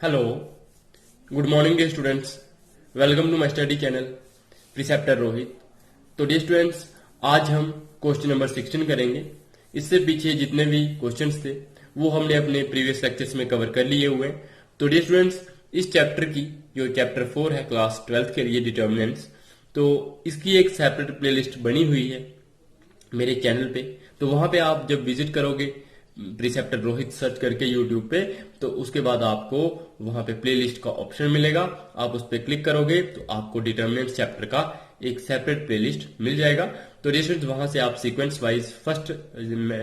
Hello, good morning dear students. Welcome to my study channel preceptor Rohit. तो dear students, आज हम question number 16 करेंगे। इससे पीछे जितने भी क्वेश्चंस थे वो हमने अपने प्रीवियस लेक्चर्स में कवर कर लिए हुए हैं। तो डियर स्टूडेंट्स, इस चैप्टर की जो चैप्टर 4 है क्लास 12th के लिए डिटर्मिनेंट्स, तो इसकी एक सेपरेट प्लेलिस्ट बनी हुई है मेरे चैनल पे। तो वहां पे आप जब विजिट करोगे प्रिसेप्टर रोहित सर्च करके यूट्यूब पे, तो उसके बाद आपको वहां पे प्लेलिस्ट का ऑप्शन मिलेगा। आप उस पर क्लिक करोगे तो आपको डिटर्मिनेंट्स चैप्टर का एक सेपरेट प्लेलिस्ट मिल जाएगा। तो स्टूडेंट्स, वहां से आप सीक्वेंस वाइज फर्स्ट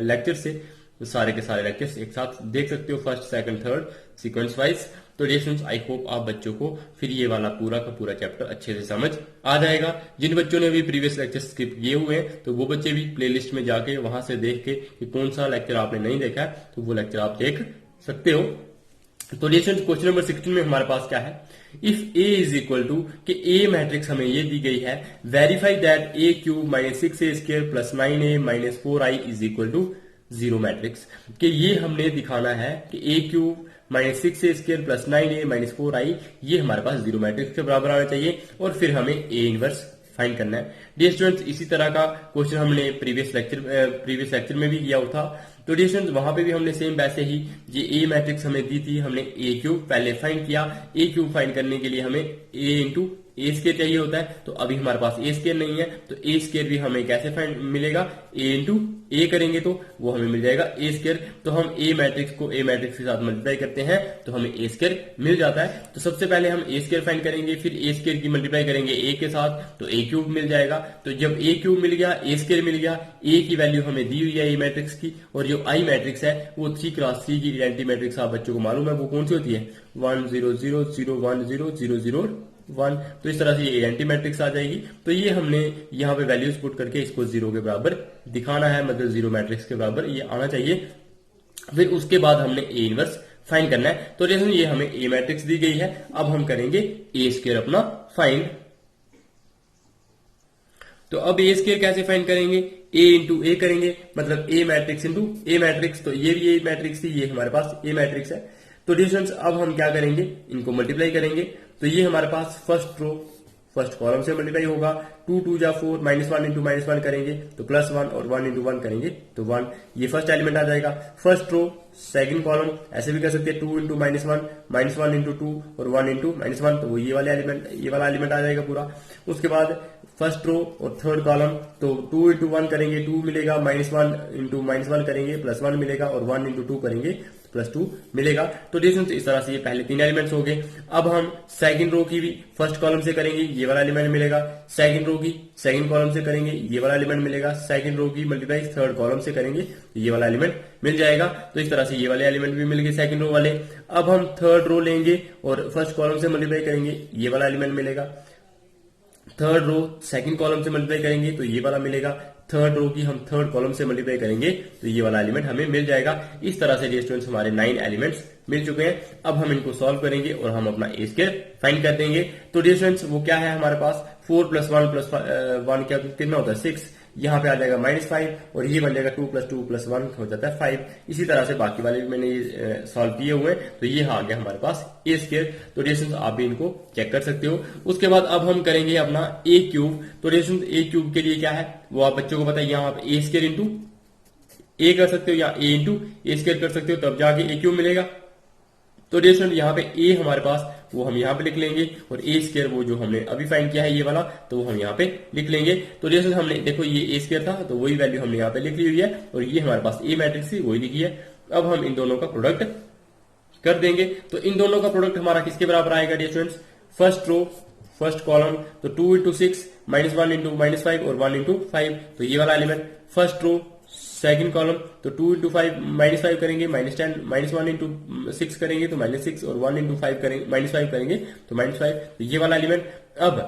लेक्चर से सारे के सारे लेक्चर्स एक साथ देख सकते हो, first second third sequence wise. तो स्टूडेंट्स, आई होप आप बच्चों को फिर ये वाला पूरा का पूरा चैप्टर अच्छे से समझ आ जाएगा। जिन बच्चों ने भी प्रीवियस लेक्चर स्किप किए हुए हैं तो वो बच्चे भी प्लेलिस्ट में जाके वहां से देख के कि कौन सा लेक्चर आपने नहीं देखा है तो वो लेक्चर आप देख सकते हो। तो स्टूडेंट्स, क्वेश्चन नंबर 16 में हमारे पास क्या है, if A is equal to कि ए मैट्रिक्स हमें ये दी गई है, verify that A cube minus 6a² plus 9a minus 4i is equal to 0 matrix. कि ये हमने दिखाना है कि A cube minus 6a² plus 9a minus 4i ये हमारे पास 0 मैट्रिक्स के बराबर आना चाहिए और फिर हमें ए इनवर्स फाइंड करना है। डियर स्टूडेंट्स, इसी तरह का क्वेश्चन हमने प्रीवियस लेक्चर में भी किया था। तो डियर स्टूडेंट्स, वहां पे भी हमने सेम वैसे ही ये ए मैट्रिक्स हमें दी थी, हमने ए क्यूब पहले फाइंड किया। ए क्यूब फाइंड करने के लिए हमें ए इंटू ए स्केयर चाहिए होता है, तो अभी हमारे पास ए स्केयर नहीं है, तो ए स्केयर भी हमें कैसे फाइंड मिलेगा, ए इंटू ए करेंगे तो वो हमें मिल जाएगा ए स्केयर। तो हम ए मैट्रिक्स को ए मैट्रिक्स के साथ मल्टीप्लाई करते हैं तो हमें ए स्केयर मिल जाता है। तो सबसे पहले हम ए स्केयर फाइंड करेंगे, फिर ए स्केयर की मल्टीप्लाई करेंगे ए के साथ तो ए क्यूब मिल जाएगा। तो जब ए क्यूब मिल गया, ए स्केयर मिल गया, ए की वैल्यू हमें दी हुई है ए मैट्रिक्स की, और जो आई मैट्रिक्स है वो 3x3 की आइडेंटिटी मैट्रिक्स आप बच्चों को मालूम है वो कौन सी होती है, 1 0 0 0 1 0 0 0 1। तो इस तरह से ये एंटी मैट्रिक्स आ जाएगी। तो ये हमने यहाँ पे वैल्यूज पुट करके इसको 0 के बराबर दिखाना है, मतलब 0 मैट्रिक्स के बराबर ये आना चाहिए। फिर उसके बाद हमने ए इनवर्स फाइंड करना है। तो जैसे ये हमें ए मैट्रिक्स दी गई है, अब हम करेंगे ए स्क्वायर अपना फाइंड। तो अब ए स्क्वायर कैसे फाइंड करेंगे, ए इंटू ए करेंगे, मतलब ए मैट्रिक्स इंटू ए मैट्रिक्स। तो ये भी ए मैट्रिक्स थी, ये हमारे पास ए मैट्रिक्स है। तो डिस्टेंस अब हम क्या करेंगे, इनको मल्टीप्लाई करेंगे। तो ये हमारे पास फर्स्ट रो फर्स्ट कॉलम से मल्टीप्लाई होगा, 2 2 जा 4 -1 इंटू -1 करेंगे तो +1 और 1 इंटू 1 करेंगे तो 1। ये फर्स्ट एलिमेंट आ जाएगा। फर्स्ट रो सेकंड कॉलम ऐसे भी कर सकते हैं, 2 इंटू -1 -1 इंटू 2 और 1 इंटू -1, तो वो ये वाला एलिमेंट आ जाएगा पूरा। उसके बाद फर्स्ट रो और थर्ड कॉलम, तो 2 इंटू 1 करेंगे 2 मिलेगा, -1 इंटू -1 करेंगे +1 मिलेगा, और 1 इंटू 2 करेंगे +2 मिलेगा। तो डिस्टेंस इस तरह से ये पहले 3 एलिमेंट्स हो गए। अब हम सेकंड रो की भी फर्स्ट कॉलम से करेंगे, ये वाला एलिमेंट मिलेगा। सेकंड रो की सेकंड कॉलम से करेंगे, ये वाला एलिमेंट मिलेगा। सेकंड रो की मल्टीप्लाई थर्ड कॉलम से करेंगे, ये वाला एलिमेंट मिल जाएगा। तो इस तरह से ये वाले एलिमेंट भी मिल गए सेकंड रो वाले। अब हम थर्ड रो लेंगे और फर्स्ट कॉलम से मल्टीप्लाई करेंगे, ये वाला एलिमेंट मिलेगा। थर्ड रो सेकंड कॉलम से मल्टीप्लाई करेंगे तो ये वाला मिलेगा। थर्ड रो की हम थर्ड कॉलम से मल्टीप्लाई करेंगे तो ये वाला एलिमेंट हमें मिल जाएगा। इस तरह से स्टूडेंट्स हमारे 9 एलिमेंट्स मिल चुके हैं। अब हम इनको सॉल्व करेंगे और हम अपना ए स्क्वायर फाइंड कर देंगे। तो स्टूडेंट्स, वो क्या है हमारे पास, 4 + 1 + 1 क्या कितना होता है 6, यहाँ पे आ जाएगा -5 और ये बन जाएगा 2 + 2 + 1 हो जाता है 5। इसी तरह से बाकी वाले भी मैंने ये सॉल्व किए हुए हैं। तो ये आ गया हमारे पास ए स्क्वायर। तो स्टूडेंट्स, आप भी इनको चेक कर सकते हो। उसके बाद अब हम करेंगे अपना ए क्यूब। तो स्टूडेंट्स, ए क्यूब के लिए क्या है वो आप बच्चों को बताइए, यहाँ आप ए स्क्वायर इंटू ए कर सकते हो या ए इंटू ए स्क्वायर कर सकते हो, तब जाके ए क्यूब मिलेगा। तो स्टूडेंट, यहाँ पे ए हमारे पास वो हम यहाँ पे लिख लेंगे, और ए स्क्वायर वो जो हमने अभी फाइंड किया है ये वाला, तो वो हम यहाँ पे लिख लेंगे। तो स्टूडेंट, हमने देखो ये ए स्क्वायर था तो वही वैल्यू हमने यहाँ पे लिख ली हुई है, और ये हमारे पास ए मैट्रिक्स थी वही लिखी है। अब हम इन दोनों का प्रोडक्ट कर देंगे। तो इन दोनों का प्रोडक्ट हमारा किसके बराबर आएगा students, first row first column, तो 2 इंटू 6 -1 इंटू -5 और 1 इंटू 5, तो ये वाला element. First row second column, तो 2 इंटू 5 -5 करेंगे, -10 -1 इंटू 6 करेंगे तो -6 और 1 इंटू 5 करेंगे -5 करेंगे तो -5, तो ये वाला एलिमेंट। अब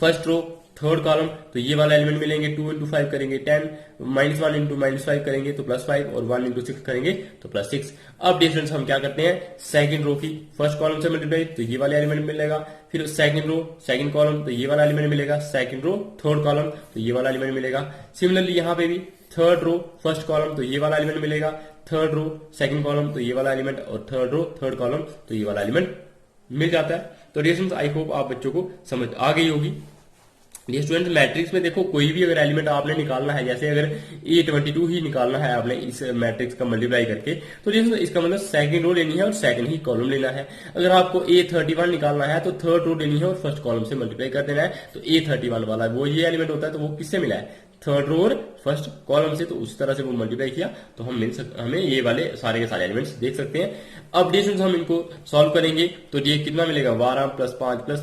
फर्स्ट रो थर्ड कॉलम, तो ये वाला एलिमेंट मिलेंगे, 2 इंटू 5 करेंगे 10, -1 इंटू -5 करेंगे तो +5 और 1 इंटू 6 करेंगे तो +6। अब डिस्टेंस हम क्या करते हैं, सेकंड रो की फर्स्ट कॉलम से मल्टीप्लाई तो ये वाला एलिमेंट मिलेगा, फिर सेकंड रो सेकंड कॉलम तो ये वाला एलिमेंट मिलेगा, सेकंड रो थर्ड कॉलम तो ये वाला एलिमेंट मिलेगा। सिमिलरली यहाँ पे भी थर्ड रो फर्स्ट कॉलम तो ये वाला एलिमेंट मिलेगा, थर्ड रो सेकंड कॉलम तो ये वाला एलिमेंट, और थर्ड रो थर्ड कॉलम तो ये वाला एलिमेंट मिल जाता है। तो डियर स्टूडेंट्स, आई होप आप बच्चों को समझ आ गई होगी। डियर स्टूडेंट्स, मैट्रिक्स में देखो कोई भी अगर एलिमेंट आपने निकालना है, जैसे अगर A22 ही निकालना है आपने इस मैट्रिक्स का मल्टीप्लाई करके, तो डियर स्टूडेंट्स इसका मतलब सेकंड रो लेनी है और सेकंड ही कॉलम लेना है। अगर आपको A31 निकालना है तो थर्ड रो लेनी है और फर्स्ट कॉलम से मल्टीप्लाई कर देना है। तो A31 वाला वो ये एलिमेंट होता है, तो वो किससे मिला है? थर्ड रो और फर्स्ट कॉलम से। तो उस तरह से वो मल्टीप्लाई किया तो हमें ये वाले सारे के सारे एलिमेंट्स देख सकते हैं। अब डियर स्टूडेंट्स हम इनको सॉल्व करेंगे तो ये कितना मिलेगा? 12 प्लस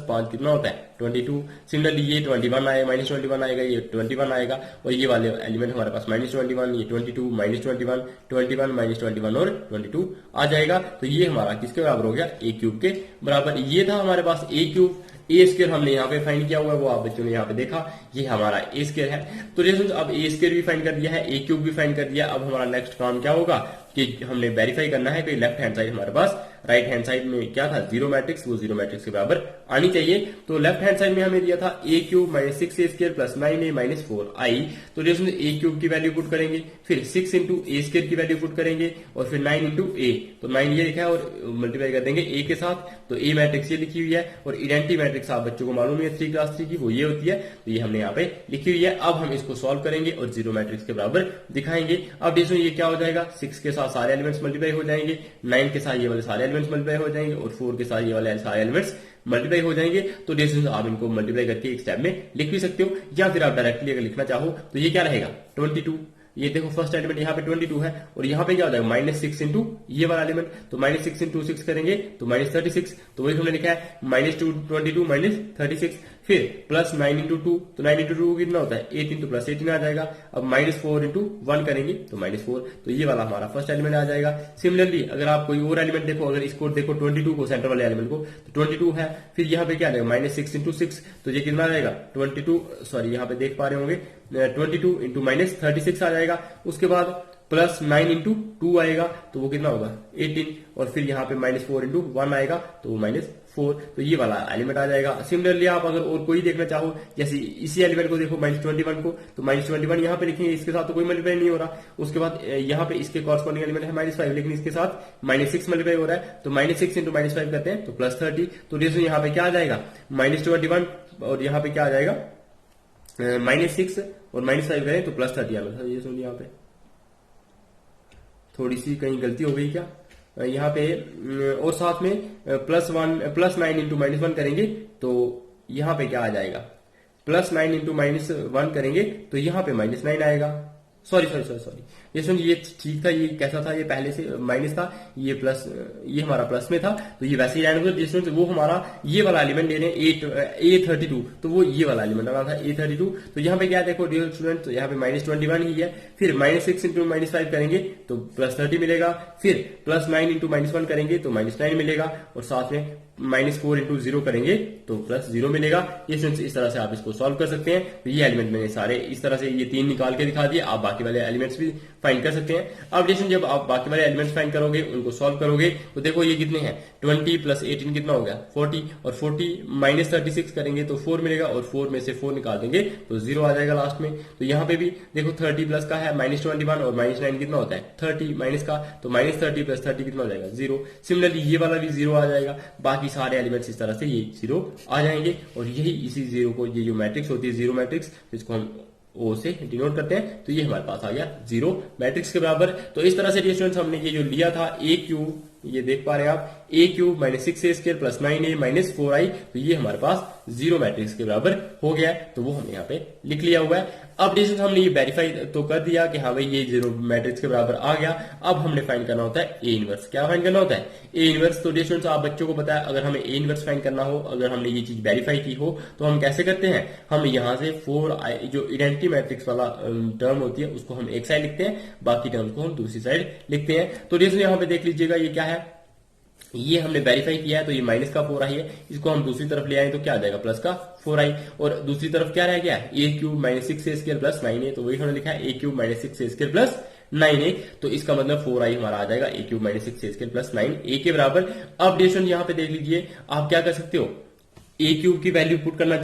5 कितना होता है? 22। सिमिलरली ये 21 आएगा, -21 आएगा, ये 21 आएगा, और ये वाले एलिमेंट हमारे पास -21, ये 22, -21, 21, -21 और 22 आ जाएगा। तो ये हमारा किसके बराबर हो गया? A क्यूब के बराबर। ये था हमारे पास A क्यूब। ए स्क्वायर हमने यहाँ पे फाइंड किया हुआ है, वो आप बच्चों ने यहाँ पे देखा, ये हमारा ए स्क्वायर है। तो जैसे अब ए स्क्वायर भी फाइंड कर दिया है, ए क्यूब भी फाइंड कर दिया। अब हमारा नेक्स्ट काम क्या होगा कि हमने वेरीफाई करना है कि लेफ्ट हैंड साइड हमारे पास, राइट हैंड साइड में क्या था? जीरो मैट्रिक्स, वो जीरो मैट्रिक्स के बराबर आनी चाहिए। तो लेफ्ट हैंड साइड में हमें दिया था A cube minus 6a square plus 9a minus 4i। तो जैसे ए क्यूब की वैल्यू पुट करेंगे, फिर 6 इंटू ए स्क्वायर की वैल्यू पुट करेंगे, और फिर 9 इंटू ए। तो 9 ये लिखा है और मल्टीप्लाई कर देंगे ए के साथ। तो ए मैट्रिक्स ये लिखी हुई है, और आइडेंटिटी मैट्रिक्स आप बच्चों को मालूम है 3 क्लास 3 की, वो ये होती है। तो ये हमने यहाँ पे लिखी हुई है। अब हम इसको सॉल्व करेंगे और जीरो मैट्रिक्स के बराबर दिखाएंगे। अब देखो ये क्या हो जाएगा? 6 के साथ सारे एलिमेंट्स मल्टीप्लाई हो जाएंगे, 9 के साथ ये वाले सारे एलिमेंट्स मल्टीप्लाई हो जाएंगे, और 4 के साथ ये वाले सारे एलिमेंट्स मल्टीप्लाई हो जाएंगे। तो जैसे आप इनको मल्टीप्लाई करके एक स्टेप में लिख भी सकते हो, या फिर आप डायरेक्टली अगर लिखना चाहो तो ये क्या रहेगा? 22। ये देखो फर्स्ट एलिमेंट यहाँ पे 22 है, और यहाँ पे क्या हो जाएगा? -6 इंटू ये वाला एलिमेंट। तो -6 इंटू 6 करेंगे तो -36। तो वही हमने लिखा है -22 -36। फिर प्लस 9 इंटू 2, तो 9 इंटू 2 कितना होता है? 8 इंटू प्लस 18 आ जाएगा। अब -4 इंटू 1 करेंगे तो -4। तो ये वाला हमारा फर्स्ट एलिमेंट आ जाएगा। सिमिलरली अगर आप कोई और एलिमेंट देखो, अगर इसको देखो 22 को, सेंटर वाले एलिमेंट को, तो 22 है। फिर यहाँ पे क्या आएगा? -6 इंटू 6, तो ये कितना आ जाएगा? 22, सॉरी यहाँ पे देख पा रहे होंगे 22 इंटू -36 आ जाएगा। उसके बाद प्लस 9 इंटू 2 आएगा, तो वो कितना होगा? 18, और फिर यहाँ पे -4 इंटू 1 आएगा, तो वो -4। तो ये वाला एलिमेंट आ जाएगा। सिमिलरली आप अगर और कोई देखना चाहो, जैसे इसी एलिमेंट को देखो -21 को, तो -21 यहाँ पे लिखेंगे, इसके साथ तो कोई मल्टीप्लाई नहीं हो रहा। उसके बाद यहाँ पे इसके कॉरस्पॉन्डिंग एलिमेंट है -5, लेकिन इसके साथ -6 मल्टीप्लाई हो रहा है। तो -6 इंटू -5 करते हैं तो +30। तो जैसे यहाँ पे क्या आ जाएगा? -21, और यहाँ पे क्या आ जाएगा? -6 और -5 करें तो +30 आ रहा है। ये सुनिए, यहाँ पे थोड़ी सी कहीं गलती हो गई क्या? यहाँ पे और साथ में +9 इंटू -1 करेंगे तो यहाँ पे क्या आ जाएगा? +9 इंटू -1 करेंगे तो यहाँ पे -9 आएगा। सॉरी, ये सुन, ये ठीक था। ये कैसा था? ये पहले से माइनस था, ये प्लस, ये हमारा प्लस में था, तो ये वैसे ही रहने दो। जिसमें वो हमारा ये वाला एलिमेंट ले रहे हैं A32, तो वो ये वाला एलिमेंट आ रहा था A32। तो यहाँ पे क्या देखो डियर स्टूडेंट, तो यहाँ पे -21 ही है। फिर -6 इंटू -5 करेंगे तो +30 मिलेगा। फिर +9 इंटू -1 करेंगे तो -9 मिलेगा, और साथ में -4 इंटू 0 करेंगे तो +0 मिलेगा। ये स्टूडेंट्स इस तरह से आप इसको सॉल्व कर सकते हैं। तो ये एलिमेंट मैंने सारे इस तरह से ये 3 निकाल के दिखा दिए। आप बाकी वाले एलिमेंट्स भी फाइंड कर सकते हैं। अब जैसे जब आप बाकी वाले एलिमेंट्स फाइंड करोगे, उनको सॉल्व करोगे, तो देखो ये कितने हैं? 20 प्लस 18 कितना हो गया? 40, और 40 -36 करेंगे तो 4 मिलेगा, और 4 में से 4 निकाल देंगे तो 0 आ जाएगा लास्ट में। तो यहाँ पे भी देखो 30 प्लस का है -21, और -9 कितना होता है? 30 माइनस का, तो -30 प्लस 30 कितना हो जाएगा? 0। सिमिलरली ये वाला भी 0 आ जाएगा। बाकी सारे एलिमेंट्स इस तरह से ये 0 आ जाएंगे, और यही इसी 0 को, ये जो मैट्रिक्स होती है जीरो मैट्रिक्स, इसको हम O से डिनोट करते हैं। तो ये हमारे पास आ गया जीरो मैट्रिक्स के बराबर। तो इस तरह से स्टूडेंट्स हमने ये जो लिया था A क्यूब, ये देख पा रहे हैं आप, A cube -6a square plus 9a minus 4i, तो ये हमारे पास जीरो मैट्रिक्स के बराबर हो गया है। तो वो हमने यहाँ पे लिख लिया हुआ है। अब स्टूडेंट्स हमने ये वेरीफाई तो कर दिया कि हाँ भाई ये जीरो मैट्रिक्स के बराबर आ गया। अब हमने फाइंड करना होता है A इनवर्स। क्या फाइंड करना होता है? A inverse. तो स्टूडेंट्स आप बच्चों को पता है, अगर हमें A इनवर्स फाइंड करना हो, अगर हमने ये चीज वेरीफाई की हो, तो हम कैसे करते हैं? हम यहाँ से 4i जो आइडेंटिटी मैट्रिक्स वाला टर्म होती है उसको हम एक साइड लिखते हैं, बाकी टर्म्स को हम दूसरी साइड लिखते हैं। तो जैसे यहाँ पे देख लीजिएगा, ये क्या है? ये हमने वेरीफाई किया है, तो ये माइनस का 4i है। इसको हम दूसरी तरफ ले आए तो क्या आ जाएगा? प्लस का 4i। और दूसरी तरफ क्या रह गया? A cube -6a square plus 9a। तो वही हमने लिखा है A cube -6a square plus 9a। तो इसका मतलब 4i हमारा आ जाएगा A cube -6a square plus 9a के बराबर। अब डिविजन यहाँ पे देख लीजिए, आप क्या कर सकते हो? ए क्यूब की वैल्यू पुट करना,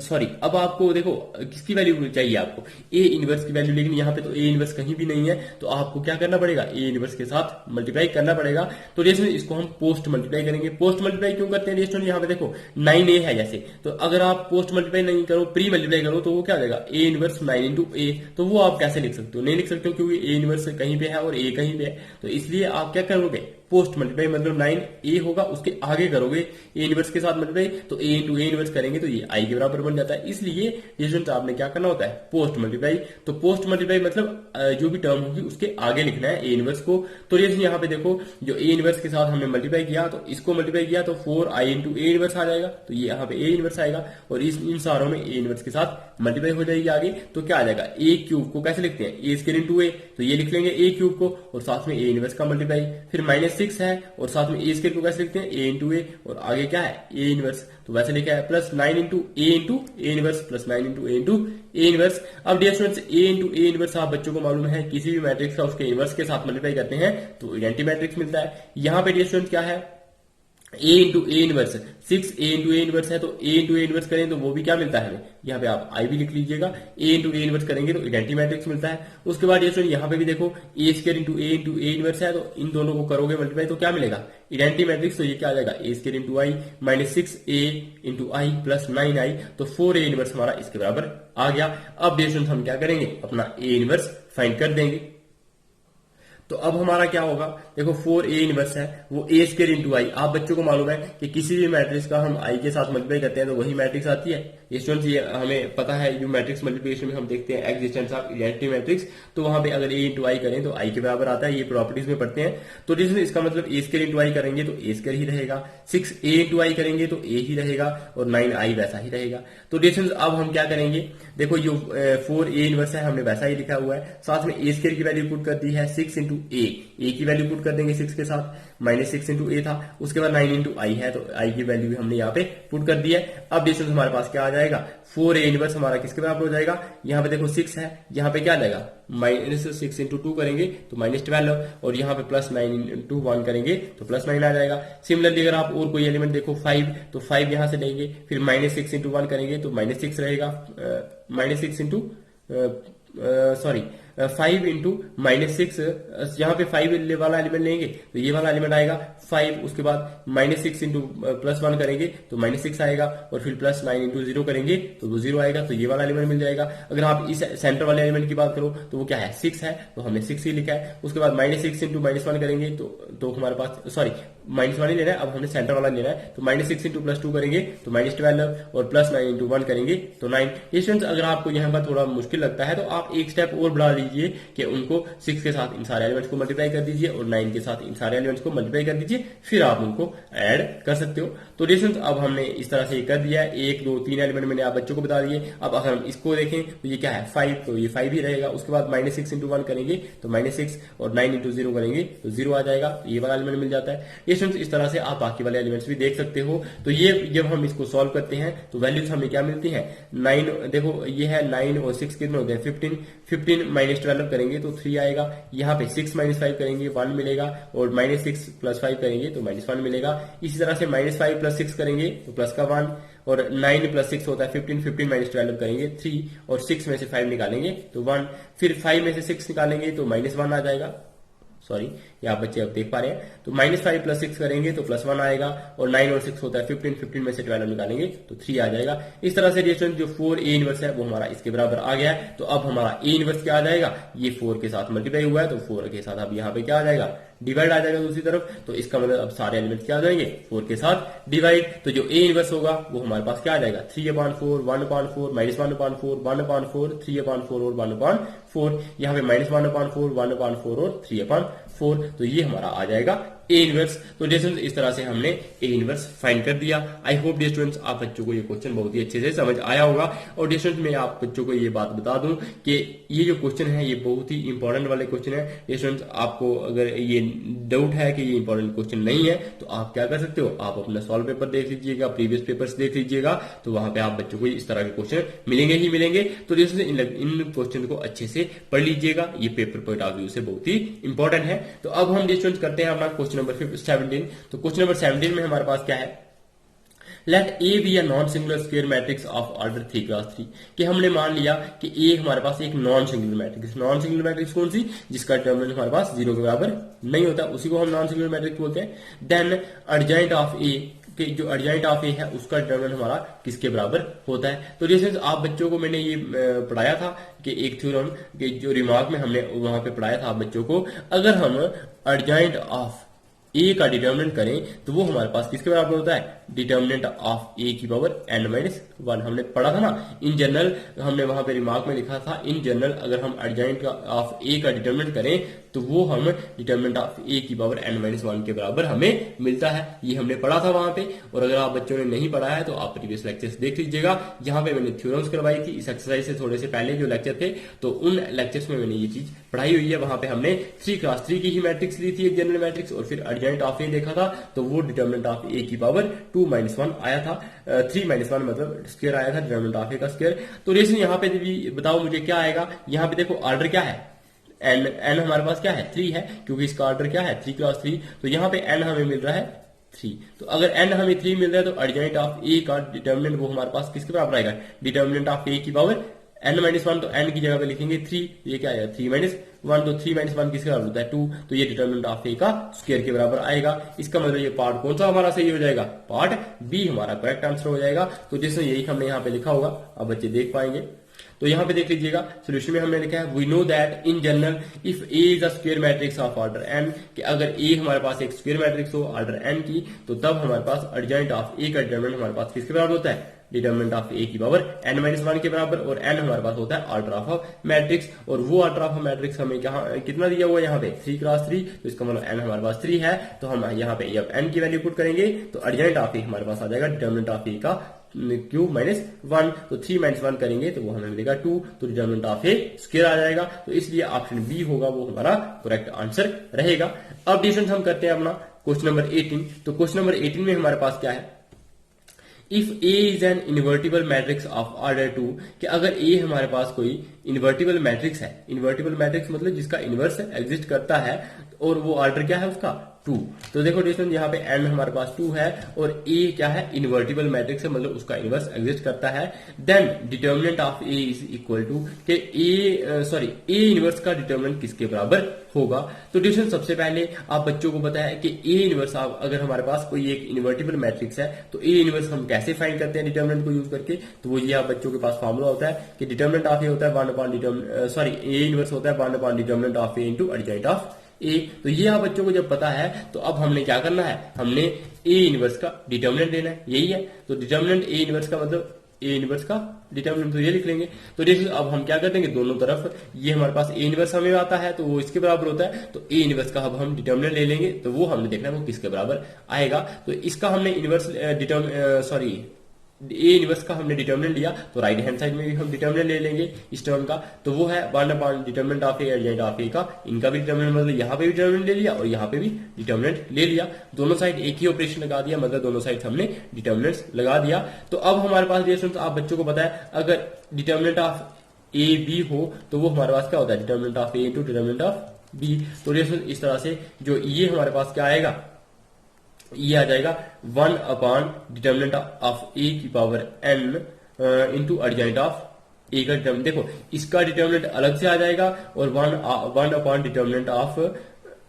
सॉरी अब आपको देखो किसकी वैल्यू चाहिए आपको, ए इनवर्स की वैल्यू, लेकिन यहाँ पे तो ए इनवर्स कहीं भी नहीं है, तो आपको क्या करना पड़ेगा, ए इनवर्स के साथ मल्टीप्लाई करना पड़ेगा। तो जैसे इसको हम पोस्ट मल्टीप्लाई करेंगे। पोस्ट मल्टीप्लाई क्यों करते हैं दोस्तों, यहाँ पे देखो 9a है जैसे, तो अगर आप पोस्ट मल्टीप्लाई नहीं करो, प्री मल्टीप्लाई करो, तो वो क्या हो जाएगा, ए इनवर्स 9 इंटू ए। तो वो आप कैसे लिख सकते हो, नहीं लिख सकते हो क्योंकि ए इनवर्स कहीं पे है और ए कहीं पे है, तो इसलिए आप क्या करोगे, पोस्ट मल्टीप्लाई मतलब 9a होगा, उसके आगे करोगे ए इनवर्स के साथ मल्टीप्लाई, तो ए इंटू ए इनवर्स करेंगे तो ये आई के बराबर बन जाता है। इसलिए ये स्टूडेंट आपने क्या करना होता है, पोस्ट मल्टीप्लाई। तो पोस्ट मल्टीप्लाई मतलब जो भी टर्म होगी उसके आगे लिखना है ए इनवर्स को। तो ये यहाँ पे देखो जो ए इनवर्स के साथ हमने मल्टीप्लाई किया, तो इसको मल्टीप्लाई किया तो 4i इंटू ए इनवर्स आ जाएगा, तो ये यहाँ पे ए इनवर्स आएगा, और इन सारों में ए इनवर्स के साथ मल्टीप्लाई हो जाएगी आगे, तो क्या आ जाएगा, ए क्यूब को कैसे लिखते हैं, ए स्क्वायर इंटू ए, तो ये लिख लेंगे ए क्यूब को और साथ में ए इनवर्स का मल्टीप्लाई, फिर -6 है और साथ में ए स्क्वायर को कैसे लिखते हैं, ए इंटू ए, और आगे क्या है, ए इनवर्स, तो वैसे लिखा है plus 9 into A inverse plus 9 into A inverse. अब dear students A into A inverse आप बच्चों को मालूम है, किसी भी मैट्रिक्स का उसके इनवर्स के साथ मल्टीप्लाई करते हैं तो आइडेंटिटी मैट्रिक्स मिलता है। यहाँ पे डियर स्टूडेंट्स क्या है, A into A inverse, 6a into A inverse है, तो ए इंटू ए इनवर्स करें तो वो भी क्या मिलता है हमें, यहाँ पे आप आई भी लिख लीजिएगा, ए इंटू ए इनवर्स करेंगे तो आइडेंटिटी मैट्रिक्स मिलता है। उसके बाद ये यहाँ पे भी देखो ए स्क्वायर इंटू ए इनवर्स है, तो इन दोनों को करोगे मल्टीप्लाई तो क्या मिलेगा, आइडेंटिटी मैट्रिक्स, तो ये क्या आ जाएगा, ए स्क्वायर इंटू आई -6a इंटू आई प्लस 9i, तो 4a इनवर्स हमारा इसके बराबर आ गया। अब डिस्टेंस हम क्या करेंगे, अपना ए इनवर्स फाइंड कर देंगे। तो अब हमारा क्या होगा, देखो 4a इनवर्स है वो ए स्क्वायर इंटू आई, आप बच्चों को मालूम है कि किसी भी मैट्रिक्स का हम आई के साथ मल्टीप्लाई करते हैं तो वही मैट्रिक्स आती है। स्टूडेंट्स ये हमें पता है, जो मैट्रिक्स मल्टीप्लिकेशन में हम देखते हैं एग्जिस्टेंस ऑफ आइडेंटिटी मैट्रिक्स, तो वहां पे अगर ए इंटू आई करें तो आई के बराबर आता है, ये प्रॉपर्टीज में पढ़ते हैं। तो इसका मतलब ए स्क्वायर इंटू आई करेंगे तो ए स्क्वायर ही रहेगा, 6a इंटू आई करेंगे तो ए ही रहेगा, और 9i वैसा ही रहेगा। तो डिस्टेंस अब हम क्या करेंगे, देखो जो 4a इनवर्स है हमने वैसा ही लिखा हुआ है, साथ में ए स्क्वायर की वैल्यू पुट कर दी है 6 इंटू ए की वैल्यू पुट कर देंगे 6 के साथ, -6 इंटू ए था, उसके बाद 9 इंटू आई है, तो आई की वैल्यू भी हमने यहाँ पे पुट कर दी है। अब डिस्टेंस हमारे पास क्या आ जाएगा, 4a इनवर्स हमारा किसके बराबर हो जाएगा, यहाँ पे देखो 6 है, यहाँ पे क्या आ जाएगा, -6 इंटू 2 करेंगे तो -12, और यहाँ पे प्लस 9 इंटू 1 करेंगे तो प्लस 9 आ जाएगा। सिमिलरली अगर आप और कोई एलिमेंट देखो 5, तो 5 यहाँ से लेंगे, फिर -6 इंटू 1 करेंगे तो -6 रहेगा, -6 इंटू सॉरी 5 इंटू -6, यहाँ पे 5 वाला एलिमेंट लेंगे तो ये वाला एलिमेंट आएगा 5, उसके बाद -6 इंटू +1 करेंगे तो -6 आएगा, और फिर प्लस 9 इंटू 0 करेंगे तो वो 0 आएगा, तो ये वाला एलिमेंट मिल जाएगा। अगर आप इस सेंटर वाले एलिमेंट की बात करो तो वो क्या है, 6 है, तो हमने 6 ही लिखा है। उसके बाद -6 इंटू -1 करेंगे तो हमारे पास, सॉरी -1 ही लेना है, अब हमने सेंटर वाला लेना है, तो -6 इंटू +2 करेंगे तो -12, और प्लस 9 इंटू 1 करेंगे तो 9। स्टूडेंट्स अगर आपको यहाँ पर थोड़ा मुश्किल लगता है तो आप एक स्टेप और बढ़ा लीजिए कि उनको 6 के साथ इन सारे एलिमेंट्स को मल्टीप्लाई कर दीजिए और 9 के साथ इन सारे एलिमेंट्स को मल्टीप्लाई कर दीजिए, फिर आप उनको ऐड कर सकते हो। तो स्टूडेंट्स अब हमने इस तरह से कर दिया है, 1 2 3 एलिमेंट मैंने आप बच्चों को बता दिए। अब अगर हम इसको देखें तो ये क्या है, 5, तो ये 5 ही रहेगा। उसके बाद -6 इंटू 1 करेंगे तो -6, और 9 इंटू 0 करेंगे तो 0 आ जाएगा, तो ये वाला एलिमेंट मिल जाता है। स्टूडेंट्स इस तरह से आप बाकी वाले एलिमेंट्स भी देख सकते हो। तो ये जब हम इसको सॉल्व करते हैं तो वैल्यूज हमें क्या मिलती है, 9, देखो ये है 9 और 6 कितने होते हैं 15, 15 -12 करेंगे तो 3 आएगा, यहाँ पे 6 -5 करेंगे 1 मिलेगा, और -6 + 5 करेंगे तो -1 मिलेगा। इसी तरह से -5 + 6 करेंगे तो प्लस का 1, और 9 + 6 होता है 15, 15 -12 करेंगे 3, और 6 में से 5 निकालेंगे तो 1, फिर 5 में से 6 निकालेंगे तो -1 आ जाएगा, सॉरी ये आप बच्चे अब देख पा रहे हैं। तो -5 + 6 करेंगे तो +1 आएगा, और 9 और 6 होता है 15, 15 में से 12 निकालेंगे तो 3 आ जाएगा। इस तरह से रिएक्शन जो 4a इनवर्स है वो हमारा इसके बराबर आ गया है। तो अब हमारा a इनवर्स क्या आ जाएगा, ये 4 के साथ मल्टीप्लाई हुआ है तो 4 के साथ अब यहाँ पे क्या आ जाएगा, डिवाइड आ जाएगा दूसरी तरफ। तो इसका मतलब अब सारे एलिमेंट क्या आ जाएंगे, 4 के साथ डिवाइड। तो जो a इनवर्स होगा वो हमारे पास क्या आ जाएगा, 3/4, 1/4, -1/4, 1/4, 3/4 और 1/4, यहाँ पे -1/4, 1/4 और 3/4, तो ये हमारा आ जाएगा ए इनवर्स। तो स्टूडेंट्स इस तरह से हमने ए इनवर्स फाइंड कर दिया। आई होप डियर स्टूडेंट्स आप बच्चों को ये क्वेश्चन बहुत ही अच्छे से समझ आया होगा। और डियर स्टूडेंट्स मैं आप बच्चों को ये बात बता दूं कि ये जो क्वेश्चन है ये बहुत ही इंपॉर्टेंट वाले क्वेश्चन है। डियर स्टूडेंट्स आपको अगर ये डाउट है कि ये इंपॉर्टेंट क्वेश्चन नहीं है तो आप क्या कर सकते हो, आप अपना सॉल्व पेपर देख लीजिएगा, प्रीवियस पेपर्स देख लीजिएगा, तो वहां पे आप बच्चों को इस तरह के क्वेश्चन मिलेंगे ही मिलेंगे। तो डियर स्टूडेंट्स इन क्वेश्चन को अच्छे से पढ़ लीजिएगा, ये पेपर पॉइंट ऑफ व्यू से बहुत ही इंपॉर्टेंट है। तो अब हम डियर स्टूडेंट्स करते हैं अपना क्वेश्चन नंबर 17। तो क्वेश्चन नंबर 17 में हमारे पास क्या है, let A be a non singular square matrix of order 3x3 कि हमने मान लिया कि ए हमारे पास एक non singular matrix, non singular matrix कौन सी, जिसका डिटरमिनेंट हमारे पास 0 के बराबर नहीं होता, उसी को हम नॉन सिंगुलर मैट्रिक्स बोलते हैं। देन एडजॉइंट ऑफ ए, कि जो एडजॉइंट ऑफ ए है उसका डिटरमिनेंट हमारा किसके बराबर होता है। तो जैसे आप बच्चों को मैंने ये पढ़ाया था कि एक थ्योरम के जो रिमार्क में हमने वहां पे पढ़ाया था आप बच्चों को, अगर हम एडजॉइंट ऑफ ए का डिटरमिनेंट करें तो वो हमारे पास किसके बराबर होता है, डिटरमिनेंट ऑफ ए की पावर n-1 हमने पढ़ा था ना। इन जनरल हमने वहां पे रिमार्क में लिखा था, इन जनरल अगर हम एडजॉइंट ऑफ ए का डिटरमिनेंट करें तो वो हम डिटरमिनेंट ऑफ ए की पावर n-1 के बराबर हमें मिलता है। ये हमने पढ़ा था वहां पे, और अगर आप बच्चों ने नहीं पढ़ा है तो आप प्रीवियस लेक्चर्स देख लीजिएगा, जहां पे मैंने थ्योरम्स करवाई थी इस एक्सरसाइज से थोड़े से पहले जो लेक्चर थे, तो उन लेक्चर्स में मैंने ये चीज पढ़ाई हुई है। वहां पे हमने 3x3 की ही मैट्रिक्स ली थी, एक जनरल मैट्रिक्स, और फिर एडजॉइंट ऑफ ए देखा था, तो वो डिटरमिनेंट ऑफ ए की पावर 2-1 आया था, 3-1 मतलब स्क्वायर आया था, डिटरमिनेंट ऑफ ए का स्क्वायर। तो रेशन यहाँ पे भी बताओ मुझे क्या आएगा, यहाँ पे देखो ऑर्डर क्या है, n हमारे पास क्या है, 3 है, क्योंकि इसका ऑर्डर क्या है 3x3, तो यहाँ पे n हमें मिल रहा है 3। तो अगर n हमें 3 मिल रहा है तो एडजॉइंट ऑफ ए का डिटरमिनेंट वो हमारे पास किसके बराबर आएगा, डिटरमिनेंट ऑफ ए की पावर n-1, तो n की जगह पे लिखेंगे 3, ये क्या आएगा 3-1, तो 3-1 किसके बराबर होता है 2, तो ये डिटरमिनेंट ऑफ ए का स्क्वायर के बराबर आएगा। इसका मतलब ये पार्ट कौन सा हमारा सही हो जाएगा, पार्ट बी हमारा करेक्ट आंसर हो जाएगा। तो जैसे यही हमने यहाँ पे लिखा होगा, अब बच्चे देख पाएंगे। तो यहाँ पे देख लीजिएगा सोल्यूशन में हमने लिखा है, we know that in general if A is a square matrix of order n, कि अगर ए हमारे पास एक स्क्वायर मैट्रिक्स हो ऑर्डर n की, तो तब हमारे पास एडजॉइंट ऑफ ए का डिटरमिनेंट हमारे पास किसके बराबर होता है, डिटरमिनेंट ऑफ ए की पावर n-1 के बराबर, और n हमारे पास होता है ऑर्डर ऑफ मैट्रिक्स, और वो ऑर्डर ऑफ मैट्रिक्स हमें कितना दिया हुआ है यहाँ पे 3x3, तो इसका मतलब n हमारे पास 3 है, तो हम यहाँ पे जब n की वैल्यू पुट करेंगे तो एडजॉइंट ऑफ ए हमारे पास आ जाएगा डिटरमिनेंट ऑफ ए का (3-1), तो 3-1 करेंगे तो वो हमें मिलेगा 2, तो डिटरमिनेंट ऑफ ए स्क्वायर आ जाएगा। तो इसलिए ऑप्शन बी होगा वो हमारा करेक्ट आंसर रहेगा। अब डिविजन हम करते हैं अपना क्वेश्चन नंबर 18। तो क्वेश्चन नंबर 18 में हमारे पास क्या है, if A is an invertible matrix of order 2, कि अगर ए हमारे पास कोई इन्वर्टिबल मैट्रिक्स है, इन्वर्टिबल मैट्रिक्स मतलब जिसका इन्वर्स एग्जिस्ट करता है, और वो ऑर्डर क्या है उसका 2। तो देखो डिविजन यहाँ पे n हमारे पास 2 है, और a क्या है, इन्वर्टिबल मैट्रिक्स है, मतलब उसका इन्वर्स एग्जिस्ट करता है। Then determinant of a is equal to के a इन्वर्स का डिटरमिनेंट किसके बराबर होगा। तो डिविजन सबसे पहले आप बच्चों को पता है कि a इन्वर्स अगर हमारे पास कोई एक इन्वर्टिबल मैट्रिक्स है तो a इन्वर्स हम कैसे फाइंड करते हैं डिटरमिनेंट को यूज करके, तो वो ये आप बच्चों के पास फॉर्मूला होता है कि डिटरमिनेंट ऑफ a होता है a इन्वर्स होता है 1 determinant of a into adjoint of A. तो ये आप बच्चों को जब पता है तो अब हमने क्या करना है, हमने ए इनवर्स का डिटरमिनेंट लेना है, यही है। तो डिटरमिनेंट ए इनवर्स का मतलब ए इनवर्स का डिटरमिनेंट, तो ये लिख लेंगे। तो देखिए अब हम क्या कर देंगे, दोनों तरफ ये हमारे पास ए इनवर्स हमें आता है तो वो इसके बराबर होता है, तो ए इनवर्स का अब हम डिटरमिनेंट ले लेंगे, तो वो हमने देखना है वो किसके बराबर आएगा। तो इसका हमने इनवर्स ए इनवर्स का हमने डिटरमिनेंट लिया, तो राइट हैंड साइड में भी हम डिटरमिनेंट ले लेंगे इस टर्म का, तो वो है 1 determinant of A adjoint of A का, इनका भी डिटरमिनेंट, मतलब यहाँ पे भी डिटरमिनेंट ले लिया और यहाँ पे भी डिटरमिनेंट ले लिया, दोनों साइड एक ही ऑपरेशन लगा दिया, मतलब दोनों साइड हमने डिटरमिनेंट्स लगा दिया। तो अब हमारे पास रिलेशन आप बच्चों को पता है, अगर डिटरमिनेंट ऑफ ए बी हो तो वो हमारे पास क्या होता है, determinant of A into determinant of B. तो रिलेशन इस तरह से जो ये हमारे पास क्या आएगा, ये आ जाएगा 1 डिटरमिनेंट ऑफ ए की power n into adjoint of A का डिटरमिनेंट। देखो इसका डिटरमिनेंट अलग से आ जाएगा, और 1 डिटरमिनेंट ऑफ,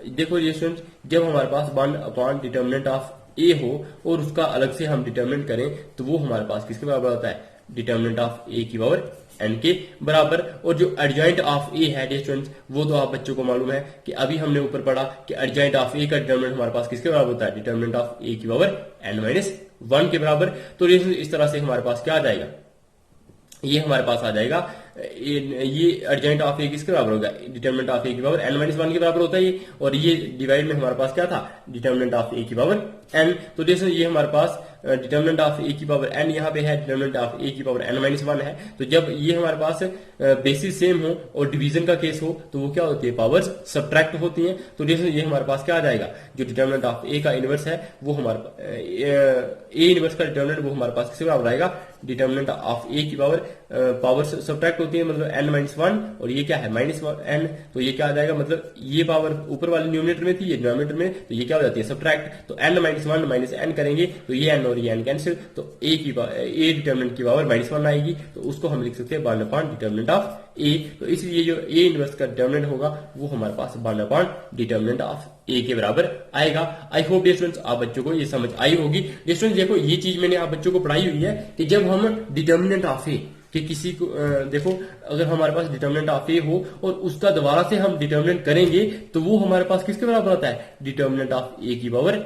देखो ये स्टूडेंट जब हमारे पास 1 डिटरमिनेंट ऑफ ए हो और उसका अलग से हम डिटरमिनेंट करें तो वो हमारे पास किसके बराबर होता है, डिटरमिनेंट ऑफ ए की पावर n के बराबर। और जो एडजॉइंट ऑफ ए है स्टूडेंट्स, वो तो आप बच्चों को मालूम है कि अभी हमने ऊपर पढ़ा कि एडजॉइंट ऑफ ए का डिटरमिनेंट हमारे पास किसके बराबर होता है, डिटरमिनेंट ऑफ ए की पावर n-1 के बराबर। तो इस तरह से हमारे पास क्या आ जाएगा, ये हमारे पास आ जाएगा, ये एडजॉइंट ऑफ ए किसके बराबर होगा, डिटरमिनेंट ऑफ ए की पावर n-1 के बराबर होता है ये, और ये डिवाइड में हमारे पास क्या था, डिटरमिनेंट ऑफ ए की पावर n। तो जैसे ये हमारे पास डिटरमिनेंट ऑफ ए की पावर n यहाँ पे है, डिटरमिनेंट ऑफ ए की पावर n-1 है। तो जब ये हमारे पास बेसिस सेम हो और डिवीजन का केस हो तो वो क्या होती है, पावर्स सब्ट्रैक्ट होती हैं। तो जैसे ये हमारे पास क्या आ जाएगा, जो डिटरमिनेंट ऑफ ए का इनवर्स है वो हमारे ए इनवर्स का डिटरमिनेंट वो हमारे पास किसके बराबर आएगा, डिटर्मिनेंट ऑफ ए की पावर सब्ट्रैक्ट होती है, मतलब n-1 और ये क्या है -n, तो ये क्या आ जाएगा, मतलब ये पावर ऊपर वाले न्यूमरेटर में थी, ये डिनोमिनेटर में, तो ये क्या हो जाती है सब्ट्रैक्ट, तो n-1 - n करेंगे तो ये n और ये n कैंसिल, तो ए डिटर्मिनेंट की पावर -1 आएगी, तो उसको हम लिख सकते हैं 1 अपॉन डिटर्मिनेंट ऑफ ए। तो इसलिए जो ए इनवर्स का डिटर्मिनेंट होगा वो हमारे पास 1 अपॉन डिटर्मिनेंट ऑफ ए के बराबर आएगा। आई होप डियर स्टूडेंट्स आप बच्चों को ये समझ आई होगी। डियर स्टूडेंट्स देखो ये चीज मैंने आप बच्चों को पढ़ाई हुई है कि जब हम डिटर्मिनेंट ऑफ ए कि किसी को देखो अगर हमारे पास डिटर्मिनेंट ऑफ ए हो और उसका दोबारा से हम डिटर्मिनेंट करेंगे तो वो हमारे पास किसके बराबर आता है, डिटर्मिनेंट ऑफ ए की पावर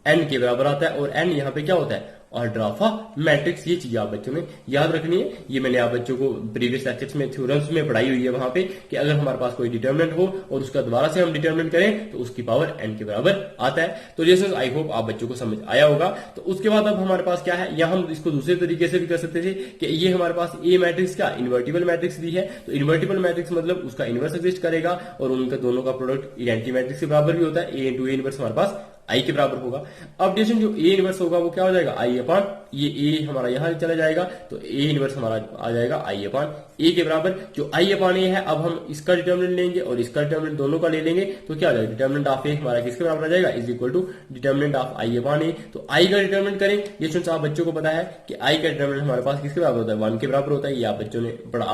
n के बराबर आता है, और n यहाँ पे क्या होता है, ऑर्डर ऑफ अ मैट्रिक्स। ये चीज आप बच्चों ने याद रखनी है, ये मैंने आप बच्चों को प्रीवियस लेक्चर्स में थ्योरम्स में पढ़ाई हुई है वहां पे कि अगर हमारे पास कोई डिटर्मिनेंट हो और उसका दोबारा से हम डिटर्मिनेंट करें तो उसकी पावर n के बराबर आता है। तो जैसे आई होप आप बच्चों को समझ आया होगा। तो उसके बाद अब हमारे पास क्या है, या हम इसको दूसरे तरीके से भी कर सकते थे कि ये हमारे पास ए मैट्रिक्स का इन्वर्टिबल मैट्रिक्स दी है, तो इन्वर्टिबल मैट्रिक्स मतलब उसका इनवर्स एग्जिस्ट करेगा और उनका दोनों का प्रोडक्ट इडेंटिटी मैट्रिक्स के बराबर भी होता है, ए इंटू ए इनवर्स हमारे पास आई के बराबर होगा। अब जैसे जो ए इनवर्स होगा वो क्या हो जाएगा, आई अपॉन ये ए हमारा यहां चला जाएगा, तो ए इनवर्स हमारा आ जाएगा आई अपॉन ए के बराबर। जो आई अपॉन ए है अब हम इसका डिटर्मिनेंट लेंगे और इसका डिटर्मिनेंट दोनों का ले लेंगे, तो क्या हो जाएगा, डिटर्मिनेंट ऑफ ए हमारा किसके बराबर आ जाएगा, is equal to determinant of I upon A. तो आई का डिटर्मिनेंट करें, ये स्टूडेंट्स आप बच्चों को पता है कि आई का डिटर्मिनेंट हमारे पास किसके बराबर होता है, 1 के बराबर होता है, ये आप